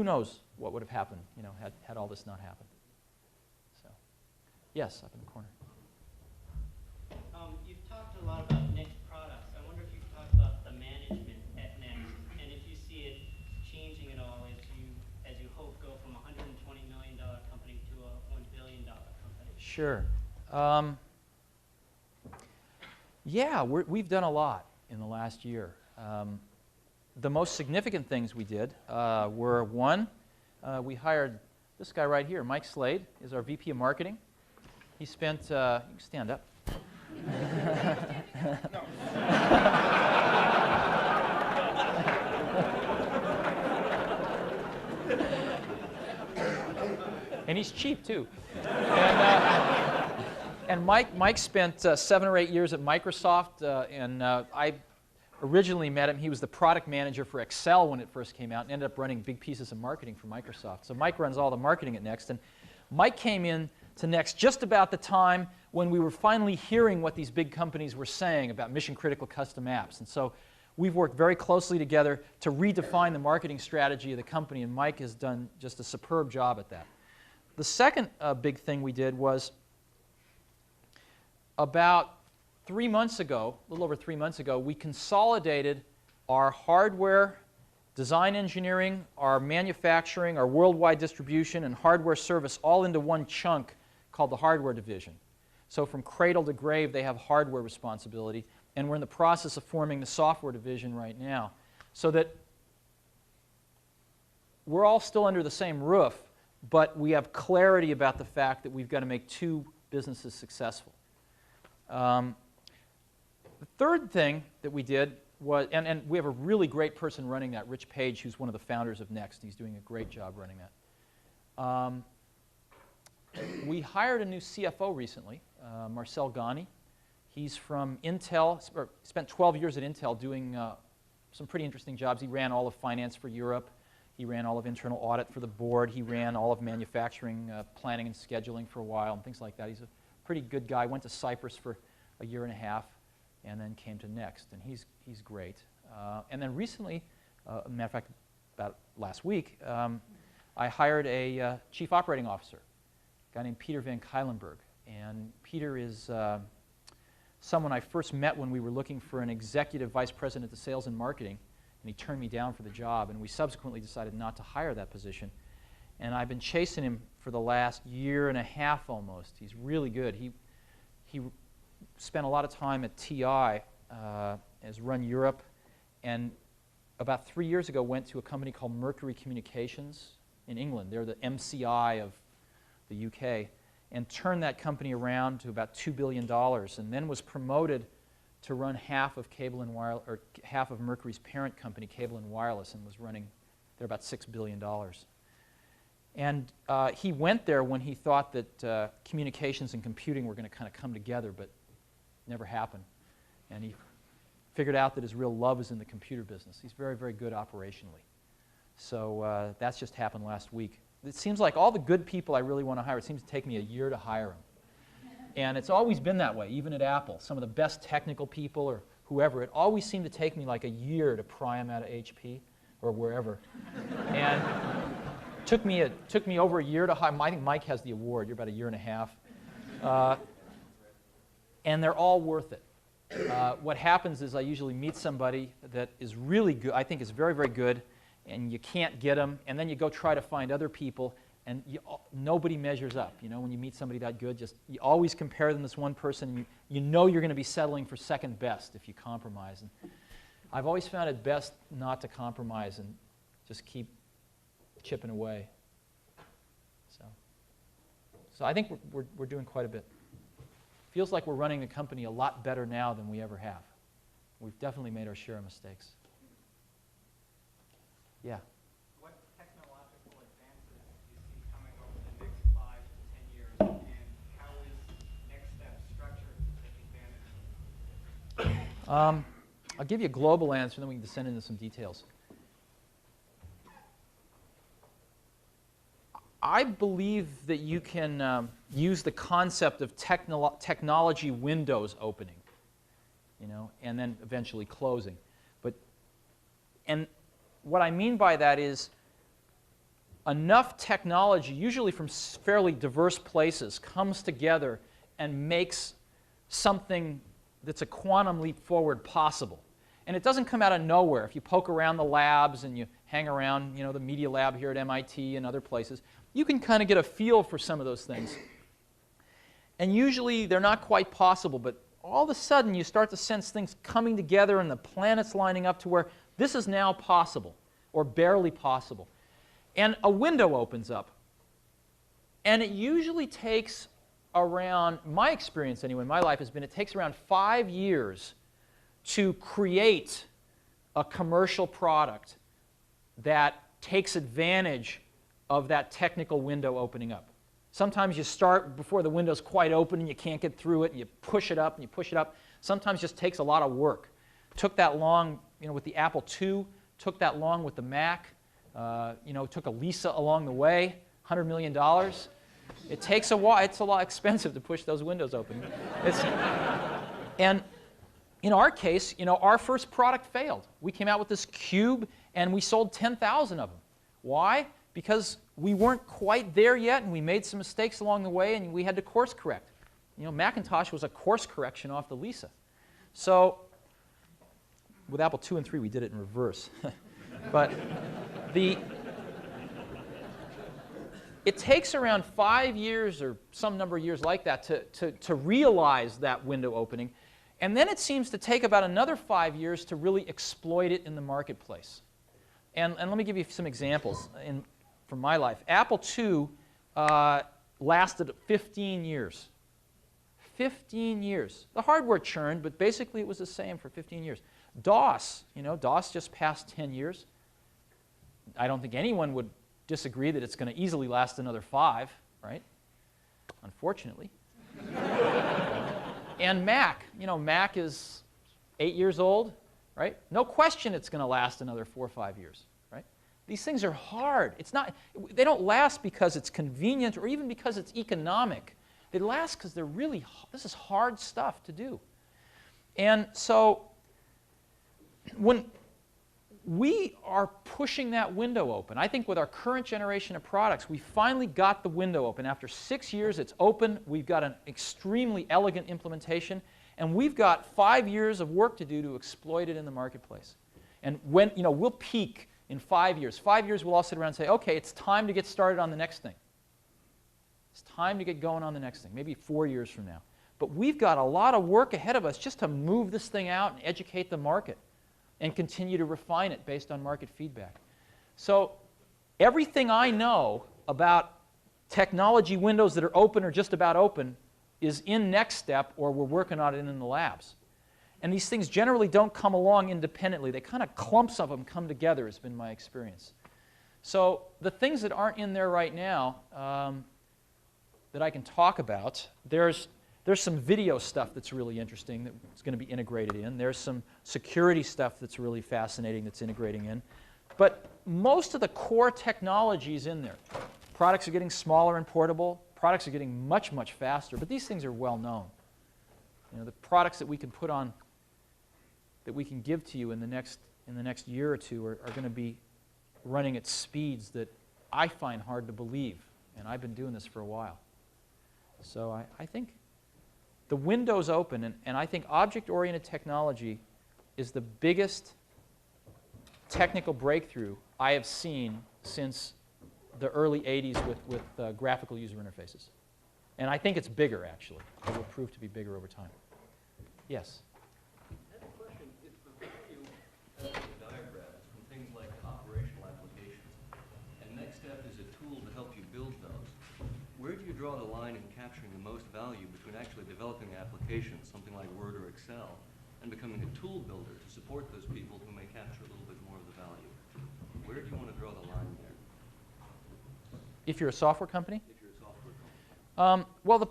knows what would have happened, had all this not happened. So, yes, up in the corner. You've talked a lot about Next products. I wonder if you could talk about the management at Next, and if you see it changing at all as you hope go from a $120 million company to a $1 billion company. Sure. Yeah, we've done a lot in the last year. The most significant things we did were, one, we hired this guy right here, Mike Slade, is our VP of Marketing. He spent, you can stand up. And he's cheap, too. And Mike spent 7 or 8 years at Microsoft, and I originally met him. He was the product manager for Excel when it first came out and ended up running big pieces of marketing for Microsoft. So Mike runs all the marketing at Next. And Mike came in to Next just about the time when we were finally hearing what these big companies were saying about mission-critical custom apps. And so we've worked very closely together to redefine the marketing strategy of the company, and Mike has done just a superb job at that. The second big thing we did was about 3 months ago, a little over 3 months ago, we consolidated our hardware, design engineering, our manufacturing, our worldwide distribution, and hardware service all into one chunk called the hardware division. So from cradle to grave, they have hardware responsibility, and we're in the process of forming the software division right now, so that we're all still under the same roof, but we have clarity about the fact that we've got to make two businesses successful. The third thing that we did was, and we have a really great person running that, Rich Page, who's one of the founders of Next. He's doing a great job running that. We hired a new CFO recently, Marcel Ghani. He's from Intel, spent 12 years at Intel doing some pretty interesting jobs. He ran all of finance for Europe. He ran all of internal audit for the board. He ran all of manufacturing, planning and scheduling for a while, and things like that. He's a pretty good guy. Went to Cyprus for a year and a half, and then came to Next, and he's great. And then recently, as a matter of fact, about last week, I hired a chief operating officer, a guy named Peter Van Kuylenberg. And Peter is someone I first met when we were looking for an executive vice president of sales and marketing, and he turned me down for the job, and we subsequently decided not to hire that position. And I've been chasing him for the last year and a half almost. He's really good. He spent a lot of time at TI, has run Europe, and about 3 years ago, went to a company called Mercury Communications in England. They're the MCI of the UK, and turned that company around to about $2 billion, and then was promoted to run half of Cable and Wireless, or half of Mercury's parent company, Cable and Wireless, and was running, they're about $6 billion. And he went there when he thought that communications and computing were going to kind of come together, but never happened. And he figured out that his real love is in the computer business. He's very, very good operationally. So that's just happened last week. It seems like all the good people I really want to hire, it seems to take me a year to hire them. And it's always been that way, even at Apple. Some of the best technical people or whoever, it always seemed to take me like a year to pry them out of HP or wherever. And took me over a year to hire. I think Mike has the award. You're about a year and a half. And they're all worth it. What happens is I usually meet somebody that is really good, I think is very, very good, and you can't get them, and then you go try to find other people, and nobody measures up. You know, when you meet somebody that good, you always compare them to this one person, and you know you're going to be settling for second best if you compromise. And I've always found it best not to compromise and just keep chipping away. So I think we're doing quite a bit. Feels like we're running the company a lot better now than we ever have. We've definitely made our share of mistakes. Yeah. What technological advances do you see coming over the next 5 to 10 years, and how is Next Step structured to take advantage of it? I'll give you a global answer, and then we can descend into some details. I believe that you can use the concept of technology windows opening, you know, and then eventually closing. And what I mean by that is enough technology, usually from fairly diverse places, comes together and makes something that's a quantum leap forward possible. And it doesn't come out of nowhere. If you poke around the labs and you hang around, you know, the Media Lab here at MIT and other places, you can kind of get a feel for some of those things. And usually they're not quite possible, but all of a sudden you start to sense things coming together and the planets lining up to where this is now possible, or barely possible. And a window opens up. And it usually takes around, my experience anyway, in my life has been, it takes around 5 years to create a commercial product that takes advantage of that technical window opening up. Sometimes you start before the window's quite open and you can't get through it, and you push it up and you push it up. Sometimes it just takes a lot of work. Took that long, you know, with the Apple II, took that long with the Mac, you know, took a Lisa along the way, $100 million. It takes a while. It's a lot expensive to push those windows open. And in our case, you know, our first product failed. We came out with this cube and we sold 10,000 of them. Why? Because we weren't quite there yet, and we made some mistakes along the way, and we had to course correct. You know, Macintosh was a course correction off the Lisa. So with Apple II and III, we did it in reverse. But it takes around 5 years or some number of years like that to realize that window opening. And then it seems to take about another 5 years to really exploit it in the marketplace. And let me give you some examples from my life. Apple II lasted 15 years. 15 years. The hardware churned, but basically it was the same for 15 years. DOS, you know, DOS just passed 10 years. I don't think anyone would disagree that it's going to easily last another 5, right? Unfortunately. And Mac, you know, Mac is 8 years old, right? No question it's going to last another 4 or 5 years, right? These things are hard. It's not, they don't last because it's convenient or even because it's economic. They last because they're really, this is hard stuff to do. And so when we are pushing that window open, I think with our current generation of products, we finally got the window open. After 6 years, it's open. We've got an extremely elegant implementation. And we've got 5 years of work to do to exploit it in the marketplace. And when, you know, we'll peak in 5 years. 5 years, we'll all sit around and say, okay, it's time to get started on the next thing. It's time to get going on the next thing, maybe 4 years from now. But we've got a lot of work ahead of us just to move this thing out and educate the market and continue to refine it based on market feedback. So everything I know about technology windows that are open or just about open is in Next Step, or we're working on it in the labs. And these things generally don't come along independently. They kind of clumps of them come together, has been my experience. So the things that aren't in there right now that I can talk about, there's some video stuff that's really interesting that's going to be integrated in. There's some security stuff that's really fascinating that's integrating in. But most of the core technology is in there. Products are getting smaller and portable. Products are getting much, much faster. But these things are well known. You know, the products that we can put on, that we can give to you in the next year or two are going to be running at speeds that I find hard to believe. And I've been doing this for a while. So I think the window's open, and I think object-oriented technology is the biggest technical breakthrough I have seen since the early 80s with graphical user interfaces. And I think it's bigger, actually. It will prove to be bigger over time. Yes? I have a question. If the value of the diagrams from things like operational applications, and Next Step is a tool to help you build those, where do you draw the line in capturing the most value between actually developing applications, something like Word or Excel, and becoming a tool builder to support those people who may capture a little bit more of the value? Where do you want to draw the line there? If you're a software company? If you're a software company. Well,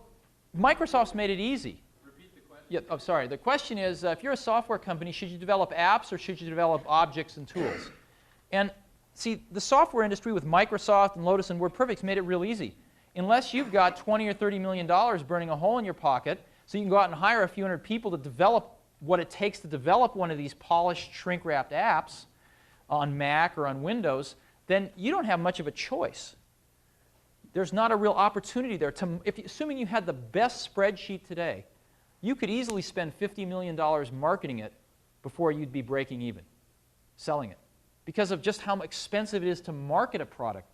Microsoft's made it easy. Repeat the question. Yeah, oh, sorry. The question is, if you're a software company, should you develop apps or should you develop objects and tools? And see, the software industry with Microsoft and Lotus and WordPerfect's made it real easy. Unless you've got $20 or $30 million burning a hole in your pocket, so you can go out and hire a few hundred people to develop what it takes to develop one of these polished, shrink-wrapped apps on Mac or on Windows, then you don't have much of a choice. There's not a real opportunity there. Assuming you had the best spreadsheet today, you could easily spend $50 million marketing it before you'd be breaking even, selling it, because of just how expensive it is to market a product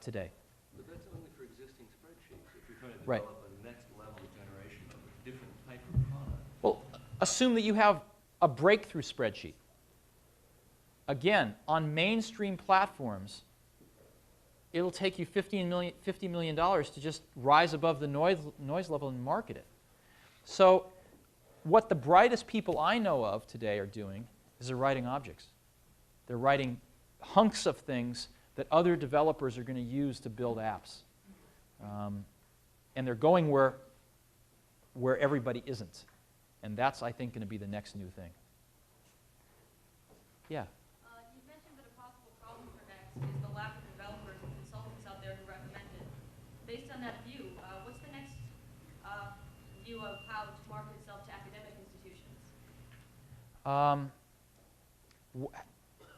today. But that's only for existing spreadsheets. If you're trying to Right. develop a next level generation of a different type of product. Well, assume that you have a breakthrough spreadsheet. Again, on mainstream platforms, it'll take you $50 million to just rise above the noise level and market it. So what the brightest people I know of today are doing is they're writing objects. They're writing hunks of things that other developers are going to use to build apps. And they're going where everybody isn't. And that's, I think, going to be the next new thing. Yeah? You mentioned that a possible problem for Next is the lack of developers and consultants out there who recommend it. Based on that view, what's the next view of how to market itself to academic institutions?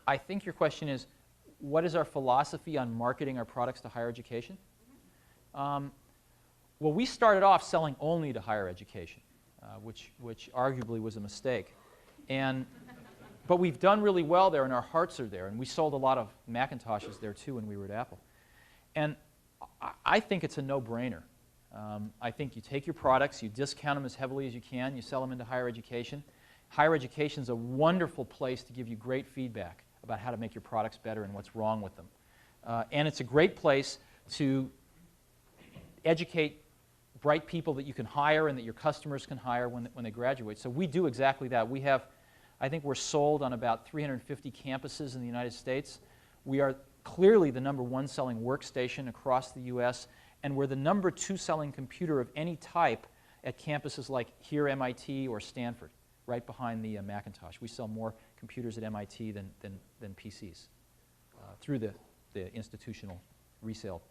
I think your question is, what is our philosophy on marketing our products to higher education? Well, we started off selling only to higher education, which arguably was a mistake. But we've done really well there, and our hearts are there. And we sold a lot of Macintoshes there, too, when we were at Apple. And I think it's a no-brainer. I think you take your products, you discount them as heavily as you can, you sell them into higher education. Higher education is a wonderful place to give you great feedback about how to make your products better and what's wrong with them. And it's a great place to educate bright people that you can hire and that your customers can hire when they graduate. So we do exactly that. We have, I think we're sold on about 350 campuses in the United States. We are clearly the #1 selling workstation across the US, and we're the #2 selling computer of any type at campuses like here, MIT, or Stanford, right behind the Macintosh. We sell more computers at MIT than PCs through the institutional resale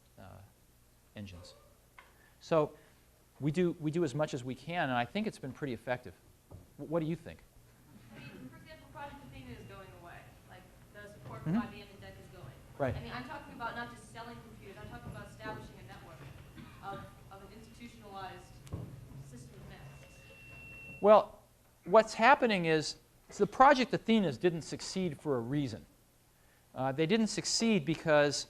engines. So we do as much as we can, and I think it's been pretty effective. What do you think? I mean, for example, Project Athena is going away. Like, the support for IBM and DEC is going. Right. I mean, I'm talking about not just selling computers, I'm talking about establishing a network of an institutionalized system of Next. Well, what's happening is the Project Athenas didn't succeed for a reason. They didn't succeed because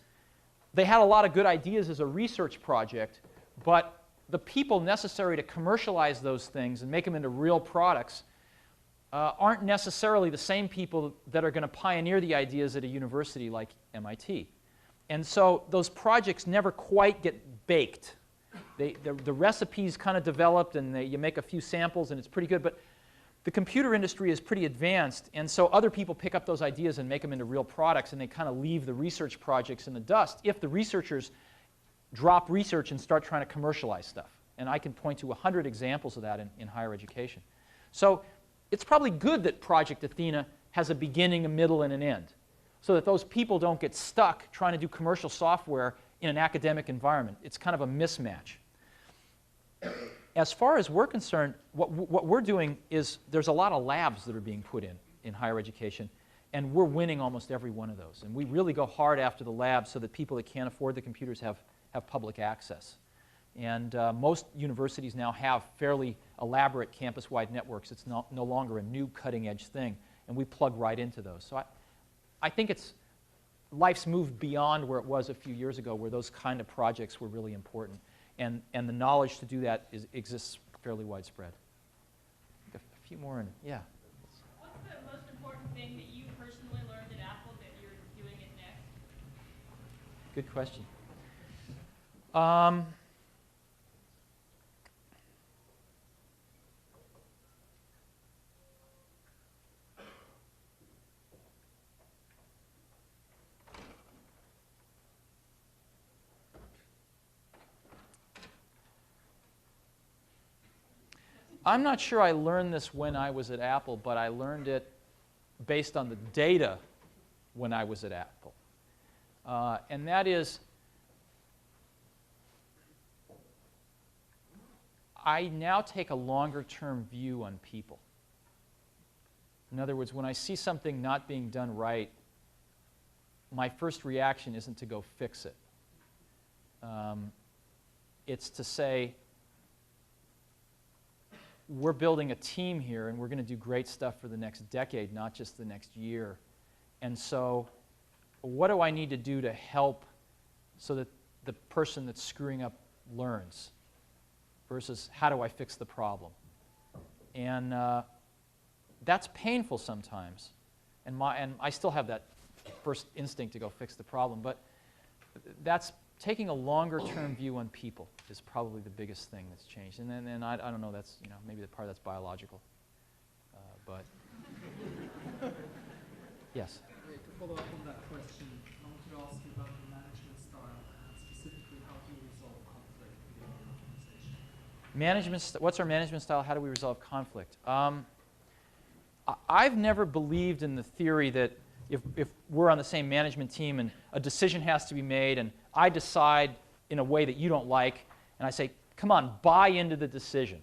they had a lot of good ideas as a research project, but the people necessary to commercialize those things and make them into real products aren't necessarily the same people that are going to pioneer the ideas at a university like MIT. And so those projects never quite get baked. The recipe's kind of developed, and you make a few samples, and it's pretty good. But the computer industry is pretty advanced, and so other people pick up those ideas and make them into real products, and they kind of leave the research projects in the dust if the researchers drop research and start trying to commercialize stuff. And I can point to 100 examples of that in higher education. So it's probably good that Project Athena has a beginning, a middle, and an end, so that those people don't get stuck trying to do commercial software in an academic environment. It's kind of a mismatch. As far as we're concerned, what we're doing is there's a lot of labs that are being put in higher education, and we're winning almost every one of those. And we really go hard after the labs so that people that can't afford the computers have public access. And most universities now have fairly elaborate campus-wide networks. It's no longer a new cutting-edge thing, and we plug right into those. So I think life's moved beyond where it was a few years ago, where those kind of projects were really important. And the knowledge to do that exists fairly widespread. A few more, and yeah. What's the most important thing that you personally learned at Apple that you're doing at Next? Good question. I'm not sure I learned this when I was at Apple, but I learned it based on the data when I was at Apple. And that is, I now take a longer-term view on people. In other words, when I see something not being done right, my first reaction isn't to go fix it. It's to say, we're building a team here, and we're going to do great stuff for the next decade, not just the next year. And so what do I need to do to help so that the person that's screwing up learns versus how do I fix the problem? And that's painful sometimes. And I still have that first instinct to go fix the problem. But that's taking a longer-term view on people is probably the biggest thing that's changed. And then I don't know, that's, maybe the part that's biological. But yes? To follow up on that question, I want to ask you about the management style and specifically how do you resolve conflict within your organization? What's our management style? How do we resolve conflict? I've never believed in the theory that if we're on the same management team and a decision has to be made and I decide in a way that you don't like, and I say, come on, buy into the decision.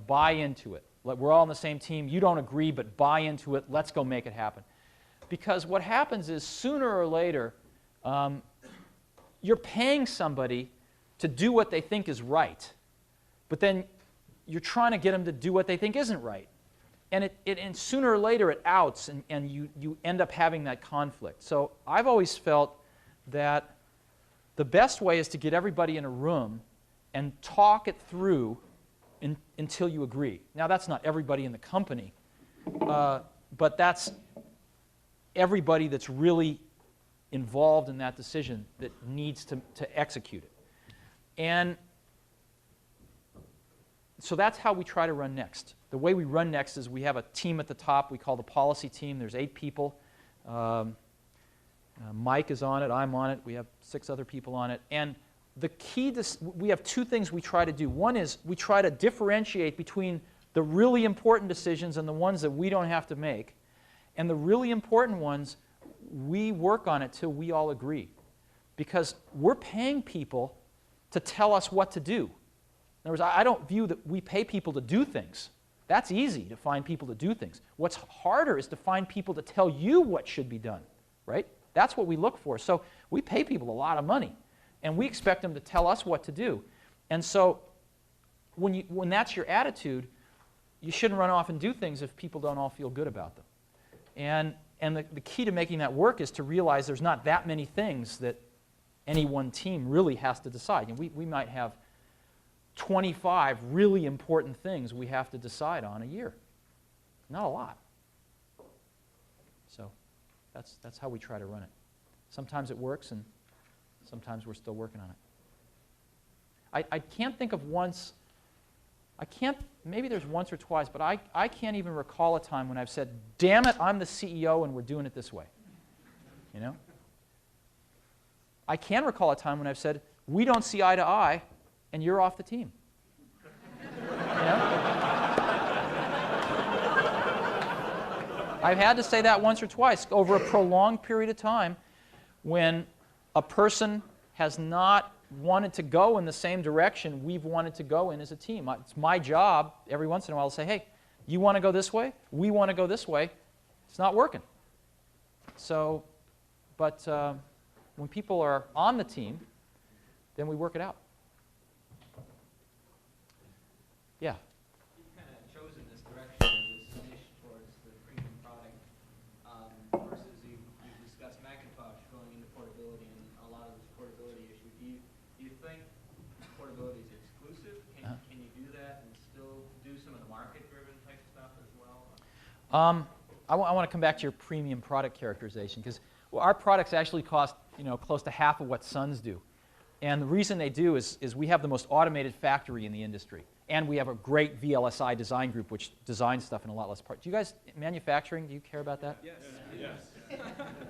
Buy into it. We're all on the same team. You don't agree, but buy into it. Let's go make it happen. Because what happens is sooner or later, you're paying somebody to do what they think is right, but then you're trying to get them to do what they think isn't right. And sooner or later it outs, and you end up having that conflict. So I've always felt that the best way is to get everybody in a room and talk it through until you agree. Now, that's not everybody in the company, but that's everybody that's really involved in that decision that needs to execute it. And so that's how we try to run Next. The way we run Next is we have a team at the top we call the policy team. There's 8 people. Mike is on it. I'm on it. We have 6 other people on it. And the key to we have 2 things we try to do. One is we try to differentiate between the really important decisions and the ones that we don't have to make. And the really important ones, we work on it till we all agree. Because we're paying people to tell us what to do. In other words, I don't view that we pay people to do things. That's easy, to find people to do things. What's harder is to find people to tell you what should be done, right? That's what we look for. So we pay people a lot of money, and we expect them to tell us what to do. And so when that's your attitude, you shouldn't run off and do things if people don't all feel good about them. And the key to making that work is to realize there's not that many things that any one team really has to decide. And we might have 25 really important things we have to decide on a year. Not a lot. So that's how we try to run it. Sometimes it works, and sometimes we're still working on it. I can't think of once, maybe there's once or twice, but I can't even recall a time when I've said, damn it, I'm the CEO and we're doing it this way. You know? I can recall a time when I've said, we don't see eye to eye, and you're off the team. You know? I've had to say that once or twice over a prolonged period of time when a person has not wanted to go in the same direction we've wanted to go in as a team. It's my job every once in a while to say, hey, you want to go this way? We want to go this way. It's not working. So, but when people are on the team, then we work it out. Yeah? You've kind of chosen this direction, this niche towards the premium product, versus you've discussed Macintosh going into portability and a lot of this portability issue. Do you think portability is exclusive? Can you do that and still do some of the market-driven type stuff as well? I want to come back to your premium product characterization, because our products actually cost close to half of what Sun's do. And the reason they do is we have the most automated factory in the industry. And we have a great VLSI design group which designs stuff in a lot less parts. Do you guys, manufacturing, do you care about that? Yes. Yes.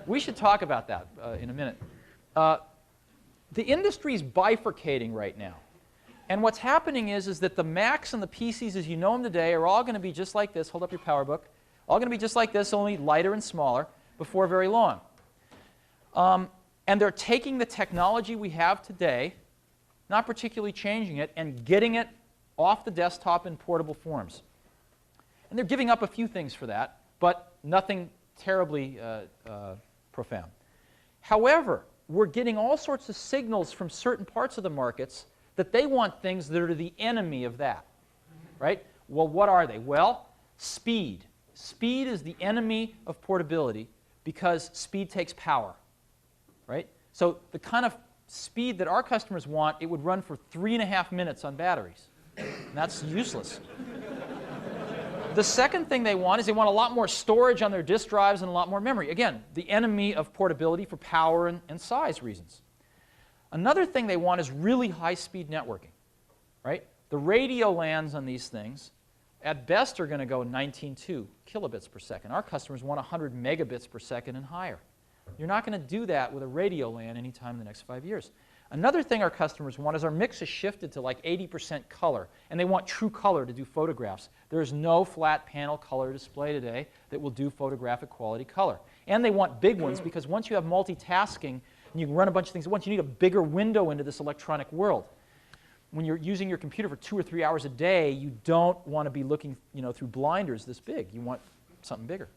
We should talk about that in a minute. The industry is bifurcating right now. And what's happening is that the Macs and the PCs as you know them today are all going to be just like this. Hold up your PowerBook. All going to be just like this, only lighter and smaller before very long. And they're taking the technology we have today, not particularly changing it, and getting it off the desktop in portable forms. And they're giving up a few things for that, but nothing terribly profound. However, we're getting all sorts of signals from certain parts of the markets that they want things that are the enemy of that. Right? Well, what are they? Well, speed. Speed is the enemy of portability because speed takes power. Right? So the kind of speed that our customers want, it would run for 3.5 minutes on batteries. And that's useless. The second thing they want is they want a lot more storage on their disk drives and a lot more memory. Again, the enemy of portability for power and size reasons. Another thing they want is really high-speed networking. Right? The radio LANs on these things, at best, are going to go 19.2 kilobits per second. Our customers want 100 megabits per second and higher. You're not going to do that with a radio LAN anytime in the next 5 years. Another thing our customers want is our mix has shifted to like 80% color, and they want true color to do photographs. There is no flat panel color display today that will do photographic quality color. And they want big ones because once you have multitasking and you can run a bunch of things at once, you need a bigger window into this electronic world. When you're using your computer for 2 or 3 hours a day, you don't want to be looking through blinders this big. You want something bigger.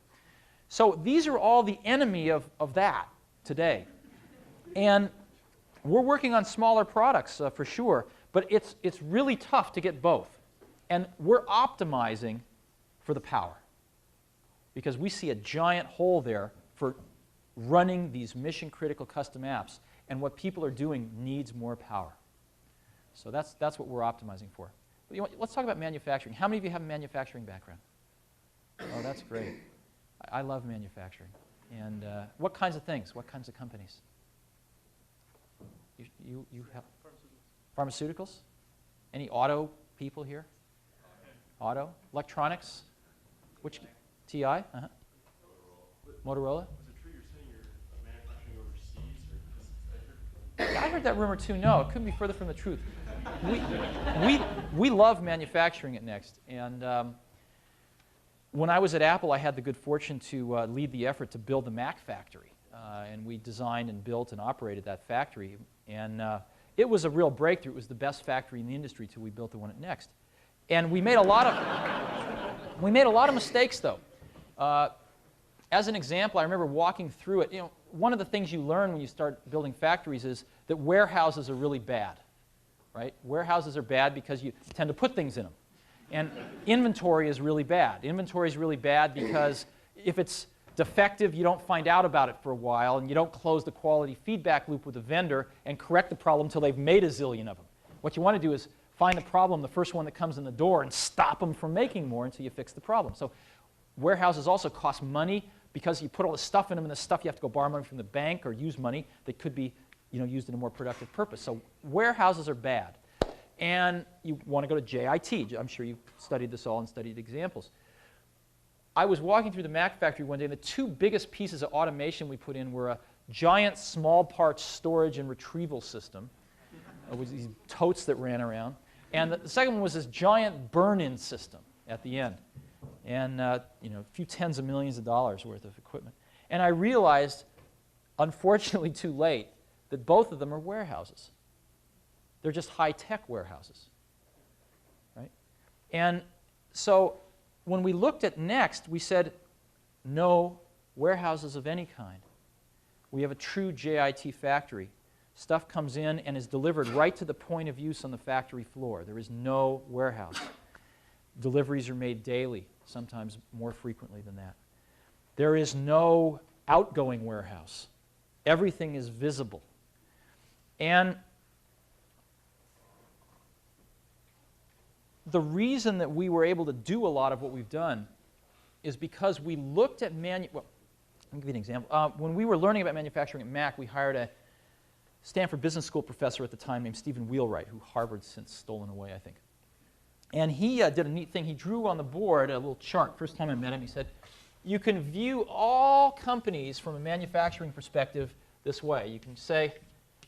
So these are all the enemy of that today. And we're working on smaller products for sure, but it's really tough to get both. And we're optimizing for the power because we see a giant hole there for running these mission-critical custom apps, and what people are doing needs more power. So that's what we're optimizing for. Let's talk about manufacturing. How many of you have a manufacturing background? Oh, that's great. I love manufacturing. And what kinds of things? What kinds of companies? You have pharmaceuticals? Any auto people here? Auto? Electronics? Which? TI? Uh-huh. Motorola? Was it true you're saying you're manufacturing overseas? I heard that rumor too. No, it couldn't be further from the truth. We love manufacturing at Next. And when I was at Apple, I had the good fortune to lead the effort to build the Mac factory. And we designed and built and operated that factory. And it was a real breakthrough. It was the best factory in the industry till we built the one at Next. And we made a lot of mistakes, though. As an example, I remember walking through it. One of the things you learn when you start building factories is that warehouses are really bad. Right? Warehouses are bad because you tend to put things in them. And inventory is really bad. Inventory is really bad because if it's defective, you don't find out about it for a while, and you don't close the quality feedback loop with the vendor and correct the problem until they've made a zillion of them. What you want to do is find the problem, the first one that comes in the door, and stop them from making more until you fix the problem. So warehouses also cost money because you put all the stuff in them, and the stuff you have to go borrow money from the bank or use money that could be used in a more productive purpose. So warehouses are bad. And you want to go to JIT. I'm sure you've studied this all and studied examples. I was walking through the Mac factory one day, and the two biggest pieces of automation we put in were a giant small parts storage and retrieval system with these totes that ran around. And the second one was this giant burn-in system at the end. And a few tens of millions of dollars worth of equipment. And I realized, unfortunately too late, that both of them are warehouses. They're just high-tech warehouses, right? And so when we looked at Next, we said, no warehouses of any kind. We have a true JIT factory. Stuff comes in and is delivered right to the point of use on the factory floor. There is no warehouse. Deliveries are made daily, sometimes more frequently than that. There is no outgoing warehouse. Everything is visible. And the reason that we were able to do a lot of what we've done is because we looked at let me give you an example. When we were learning about manufacturing at Mac, we hired a Stanford Business School professor at the time named Stephen Wheelwright, who Harvard's since stolen away, I think. And he did a neat thing. He drew on the board a little chart. First time I met him, he said, you can view all companies from a manufacturing perspective this way. You can say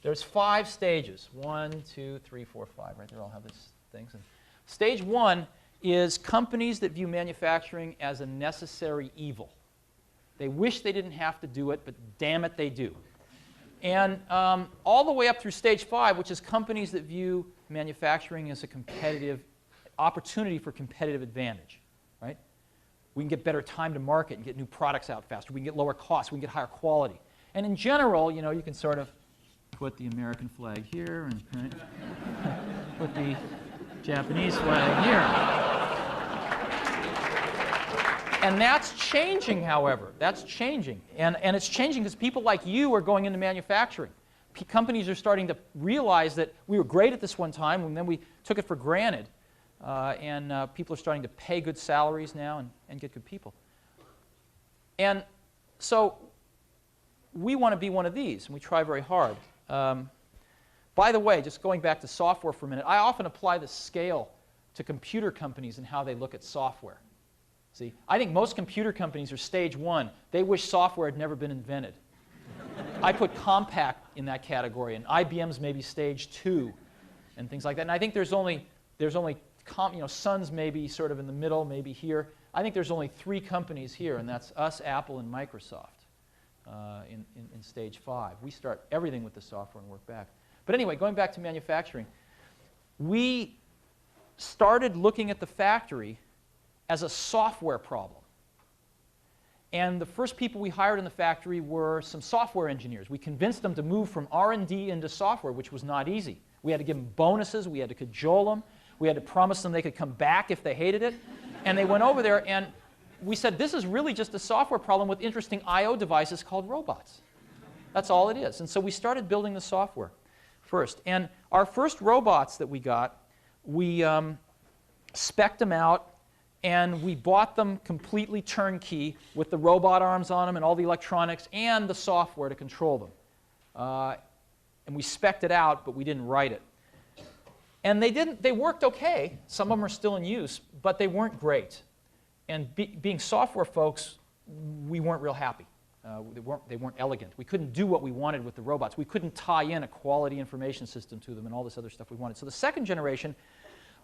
there's 5 stages. 1, 2, 3, 4, 5, right? They all have these things. And stage 1 is companies that view manufacturing as a necessary evil. They wish they didn't have to do it, but damn it, they do. And all the way up through stage 5, which is companies that view manufacturing as a competitive opportunity for competitive advantage, right? We can get better time to market and get new products out faster. We can get lower costs. We can get higher quality. And in general, you can sort of put the American flag here and right, put the Japanese flag here. And that's changing, however. That's changing. And it's changing because people like you are going into manufacturing. Companies are starting to realize that we were great at this one time, and then we took it for granted. People are starting to pay good salaries now and get good people. And so we want to be one of these, and we try very hard. By the way, just going back to software for a minute, I often apply the scale to computer companies and how they look at software. See, I think most computer companies are stage 1. They wish software had never been invented. I put Compaq in that category, and IBM's maybe stage 2, and things like that. And I think there's only Sun's maybe sort of in the middle, maybe here. I think there's only 3 companies here, and that's us, Apple, and Microsoft in stage 5. We start everything with the software and work back. But anyway, going back to manufacturing, we started looking at the factory as a software problem. And the first people we hired in the factory were some software engineers. We convinced them to move from R&D into software, which was not easy. We had to give them bonuses. We had to cajole them. We had to promise them they could come back if they hated it. And they went over there, and we said, this is really just a software problem with interesting I/O devices called robots. That's all it is. And so we started building the software first. And our first robots that we got, we spec'd them out, and we bought them completely turnkey with the robot arms on them and all the electronics and the software to control them. And we spec'd it out, but we didn't write it. And they worked okay. Some of them are still in use, but they weren't great. And being software folks, we weren't real happy. They weren't elegant. We couldn't do what we wanted with the robots. We couldn't tie in a quality information system to them and all this other stuff we wanted. So the second generation,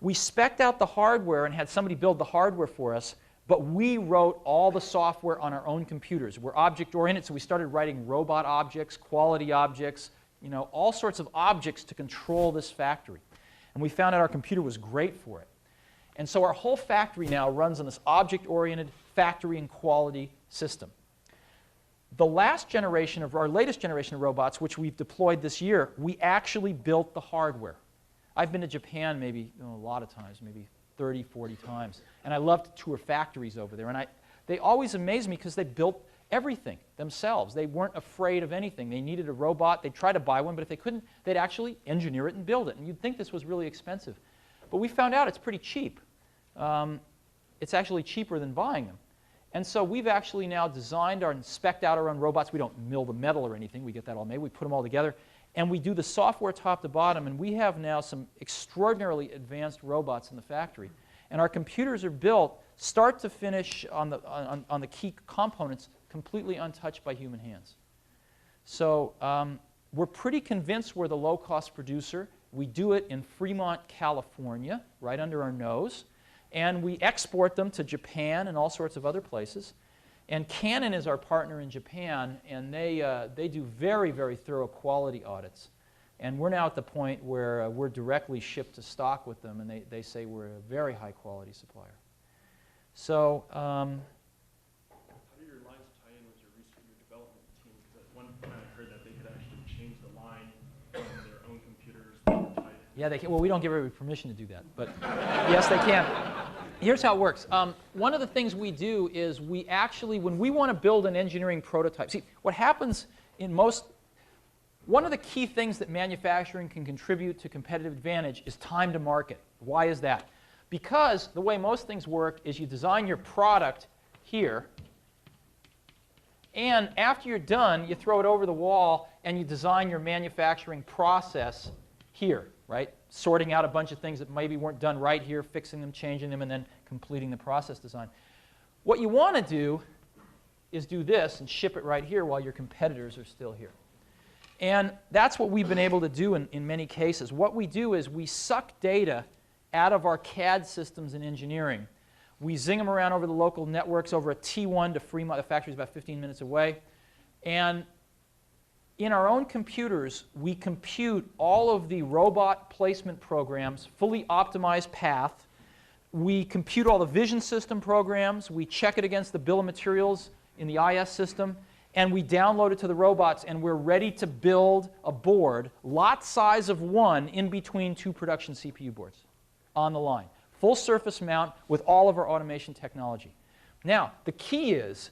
we spec'd out the hardware and had somebody build the hardware for us, but we wrote all the software on our own computers. We're object-oriented, so we started writing robot objects, quality objects, all sorts of objects to control this factory. And we found out our computer was great for it. And so our whole factory now runs on this object-oriented factory and quality system. The latest generation of robots, which we've deployed this year, we actually built the hardware. I've been to Japan maybe a lot of times, maybe 30, 40 times. And I love to tour factories over there. And they always amaze me because they built everything themselves. They weren't afraid of anything. They needed a robot. They'd try to buy one, but if they couldn't, they'd actually engineer it and build it. And you'd think this was really expensive. But we found out it's pretty cheap. It's actually cheaper than buying them. And so we've actually now designed and spec'd out our own robots. We don't mill the metal or anything. We get that all made. We put them all together. And we do the software top to bottom. And we have now some extraordinarily advanced robots in the factory. And our computers are built start to finish on the key components completely untouched by human hands. So we're pretty convinced we're the low-cost producer. We do it in Fremont, California, right under our nose. And we export them to Japan and all sorts of other places. And Canon is our partner in Japan, and they do very, very thorough quality audits. And we're now at the point where we're directly shipped to stock with them, and they say we're a very high-quality supplier. So how do your lines tie in with your research and development team? Because at one point I heard that they could actually change the line on their own computers. Yeah, they can. Well, we don't give everybody permission to do that, but yes, they can. Here's how it works. One of the things we do is we actually, when we want to build an engineering prototype, see, what happens in one of the key things that manufacturing can contribute to competitive advantage is time to market. Why is that? Because the way most things work is you design your product here, and after you're done, you throw it over the wall and you design your manufacturing process here, right? Sorting out a bunch of things that maybe weren't done right here, fixing them, changing them, and then completing the process design. What you want to do is do this and ship it right here while your competitors are still here. And that's what we've been able to do in many cases. What we do is we suck data out of our CAD systems in engineering. We zing them around over the local networks over a T1 to Fremont. The factory's about 15 minutes away. And in our own computers, we compute all of the robot placement programs, fully optimized path. We compute all the vision system programs. We check it against the bill of materials in the IS system. And we download it to the robots, and we're ready to build a board, lot size of 1, in between 2 production CPU boards on the line. Full surface mount with all of our automation technology. Now, the key is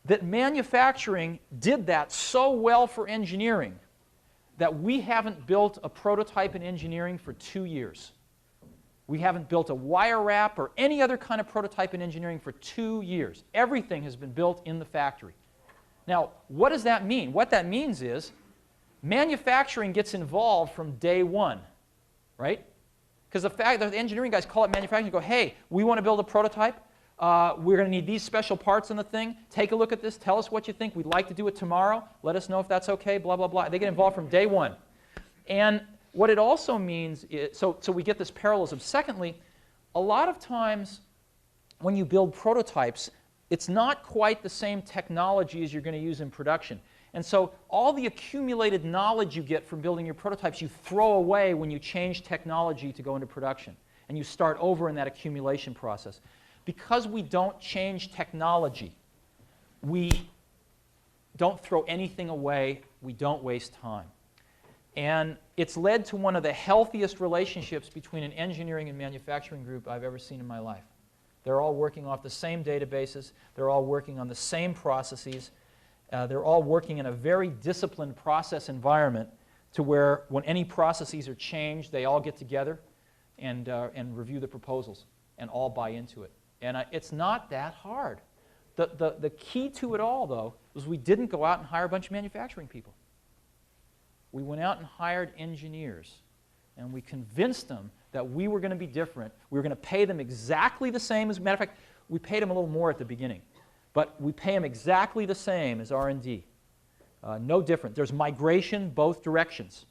that manufacturing did that so well for engineering that we haven't built a prototype in engineering for 2 years. We haven't built a wire wrap or any other kind of prototype in engineering for 2 years. Everything has been built in the factory. Now, what does that mean? What that means is manufacturing gets involved from day one, right? Because the engineering guys call up manufacturing and go, hey, we want to build a prototype. We're going to need these special parts on the thing. Take a look at this. Tell us what you think. We'd like to do it tomorrow. Let us know if that's okay, blah, blah, blah. They get involved from day one. And what it also means is, so we get this parallelism. Secondly, a lot of times when you build prototypes, it's not quite the same technology as you're going to use in production. And so all the accumulated knowledge you get from building your prototypes, you throw away when you change technology to go into production. And you start over in that accumulation process. Because we don't change technology, we don't throw anything away, we don't waste time. And it's led to one of the healthiest relationships between an engineering and manufacturing group I've ever seen in my life. They're all working off the same databases. They're all working on the same processes. They're all working in a very disciplined process environment to where when any processes are changed, they all get together and review the proposals and all buy into it. And it's not that hard. The key to it all, though, was we didn't go out and hire a bunch of manufacturing people. We went out and hired engineers, and we convinced them that we were going to be different. We were going to pay them exactly the same. As a matter of fact, we paid them a little more at the beginning, but we pay them exactly the same as R&D. No different. There's migration both directions,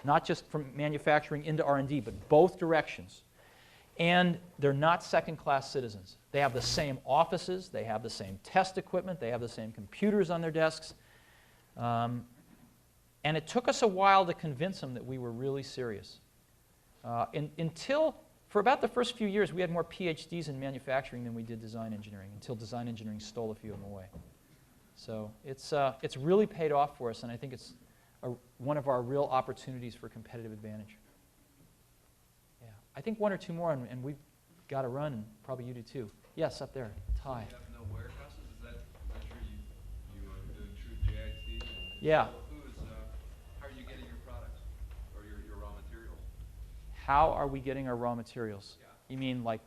not just from manufacturing into R&D, but both directions. And they're not second-class citizens. They have the same offices, they have the same test equipment, they have the same computers on their desks. And it took us a while to convince them that we were really serious. For about the first few years, we had more PhDs in manufacturing than we did design engineering, until design engineering stole a few of them away. So it's really paid off for us, and I think it's one of our real opportunities for competitive advantage. I think 1 or 2 more, and we've got to run, and probably you do too. Yes, up there, Ty. You have no warehouses? Is that true? You are doing true JIT? Yeah. How are you getting your products or your raw materials? How are we getting our raw materials? Yeah. You mean like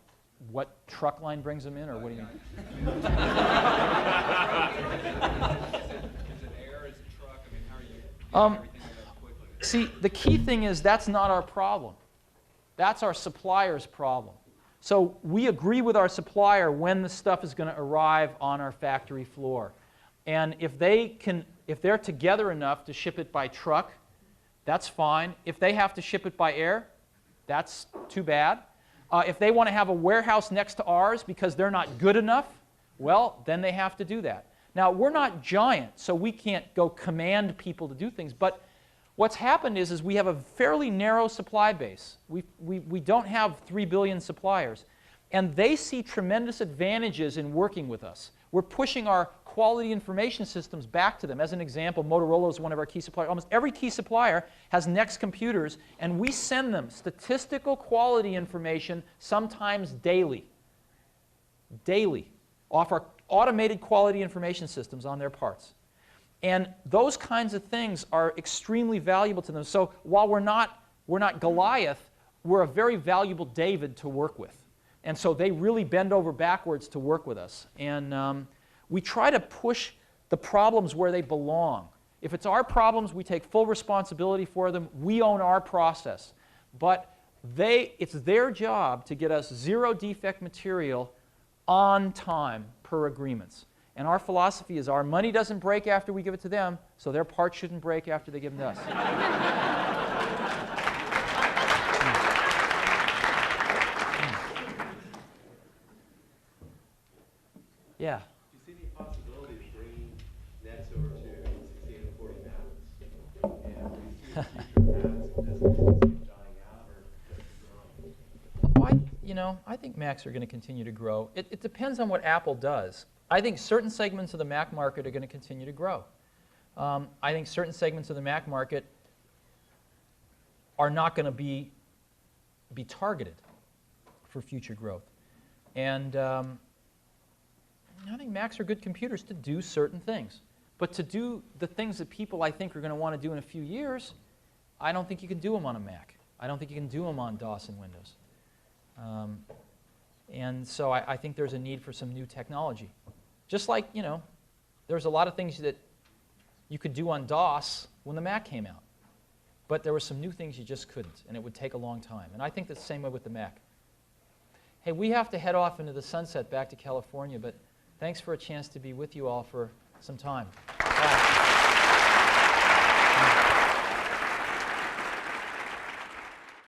what truck line brings them in, or what do you mean? Is it air? Is it truck? I mean, how are you getting everything like quickly? See, the key thing is that's not our problem. That's our supplier's problem. So we agree with our supplier when the stuff is going to arrive on our factory floor. And if they're together enough to ship it by truck, that's fine. If they have to ship it by air, that's too bad. If they want to have a warehouse next to ours because they're not good enough, well, then they have to do that. Now, we're not giant, so we can't go command people to do things. But what's happened is we have a fairly narrow supply base. We don't have 3 billion suppliers. And they see tremendous advantages in working with us. We're pushing our quality information systems back to them. As an example, Motorola is one of our key suppliers. Almost every key supplier has Next computers, and we send them statistical quality information sometimes daily. Daily, off our automated quality information systems on their parts. And those kinds of things are extremely valuable to them. So while we're not Goliath, we're a very valuable David to work with. And so they really bend over backwards to work with us. And we try to push the problems where they belong. If it's our problems, we take full responsibility for them. We own our process. But it's their job to get us zero defect material on time per agreements. And our philosophy is our money doesn't break after we give it to them, so their parts shouldn't break after they give them to us. Yeah. Do you see any possibility of bringing Nets over to 16 and 40 magnets? And do you see the future magnets business dying out or just growing? I think Macs are going to continue to grow. It depends on what Apple does. I think certain segments of the Mac market are going to continue to grow. I think certain segments of the Mac market are not going to be targeted for future growth. And I think Macs are good computers to do certain things. But to do the things that people, I think, are going to want to do in a few years, I don't think you can do them on a Mac. I don't think you can do them on DOS and Windows. And so I think there's a need for some new technology. Just like, there's a lot of things that you could do on DOS when the Mac came out. But there were some new things you just couldn't, and it would take a long time. And I think that's the same way with the Mac. Hey, we have to head off into the sunset back to California, but thanks for a chance to be with you all for some time.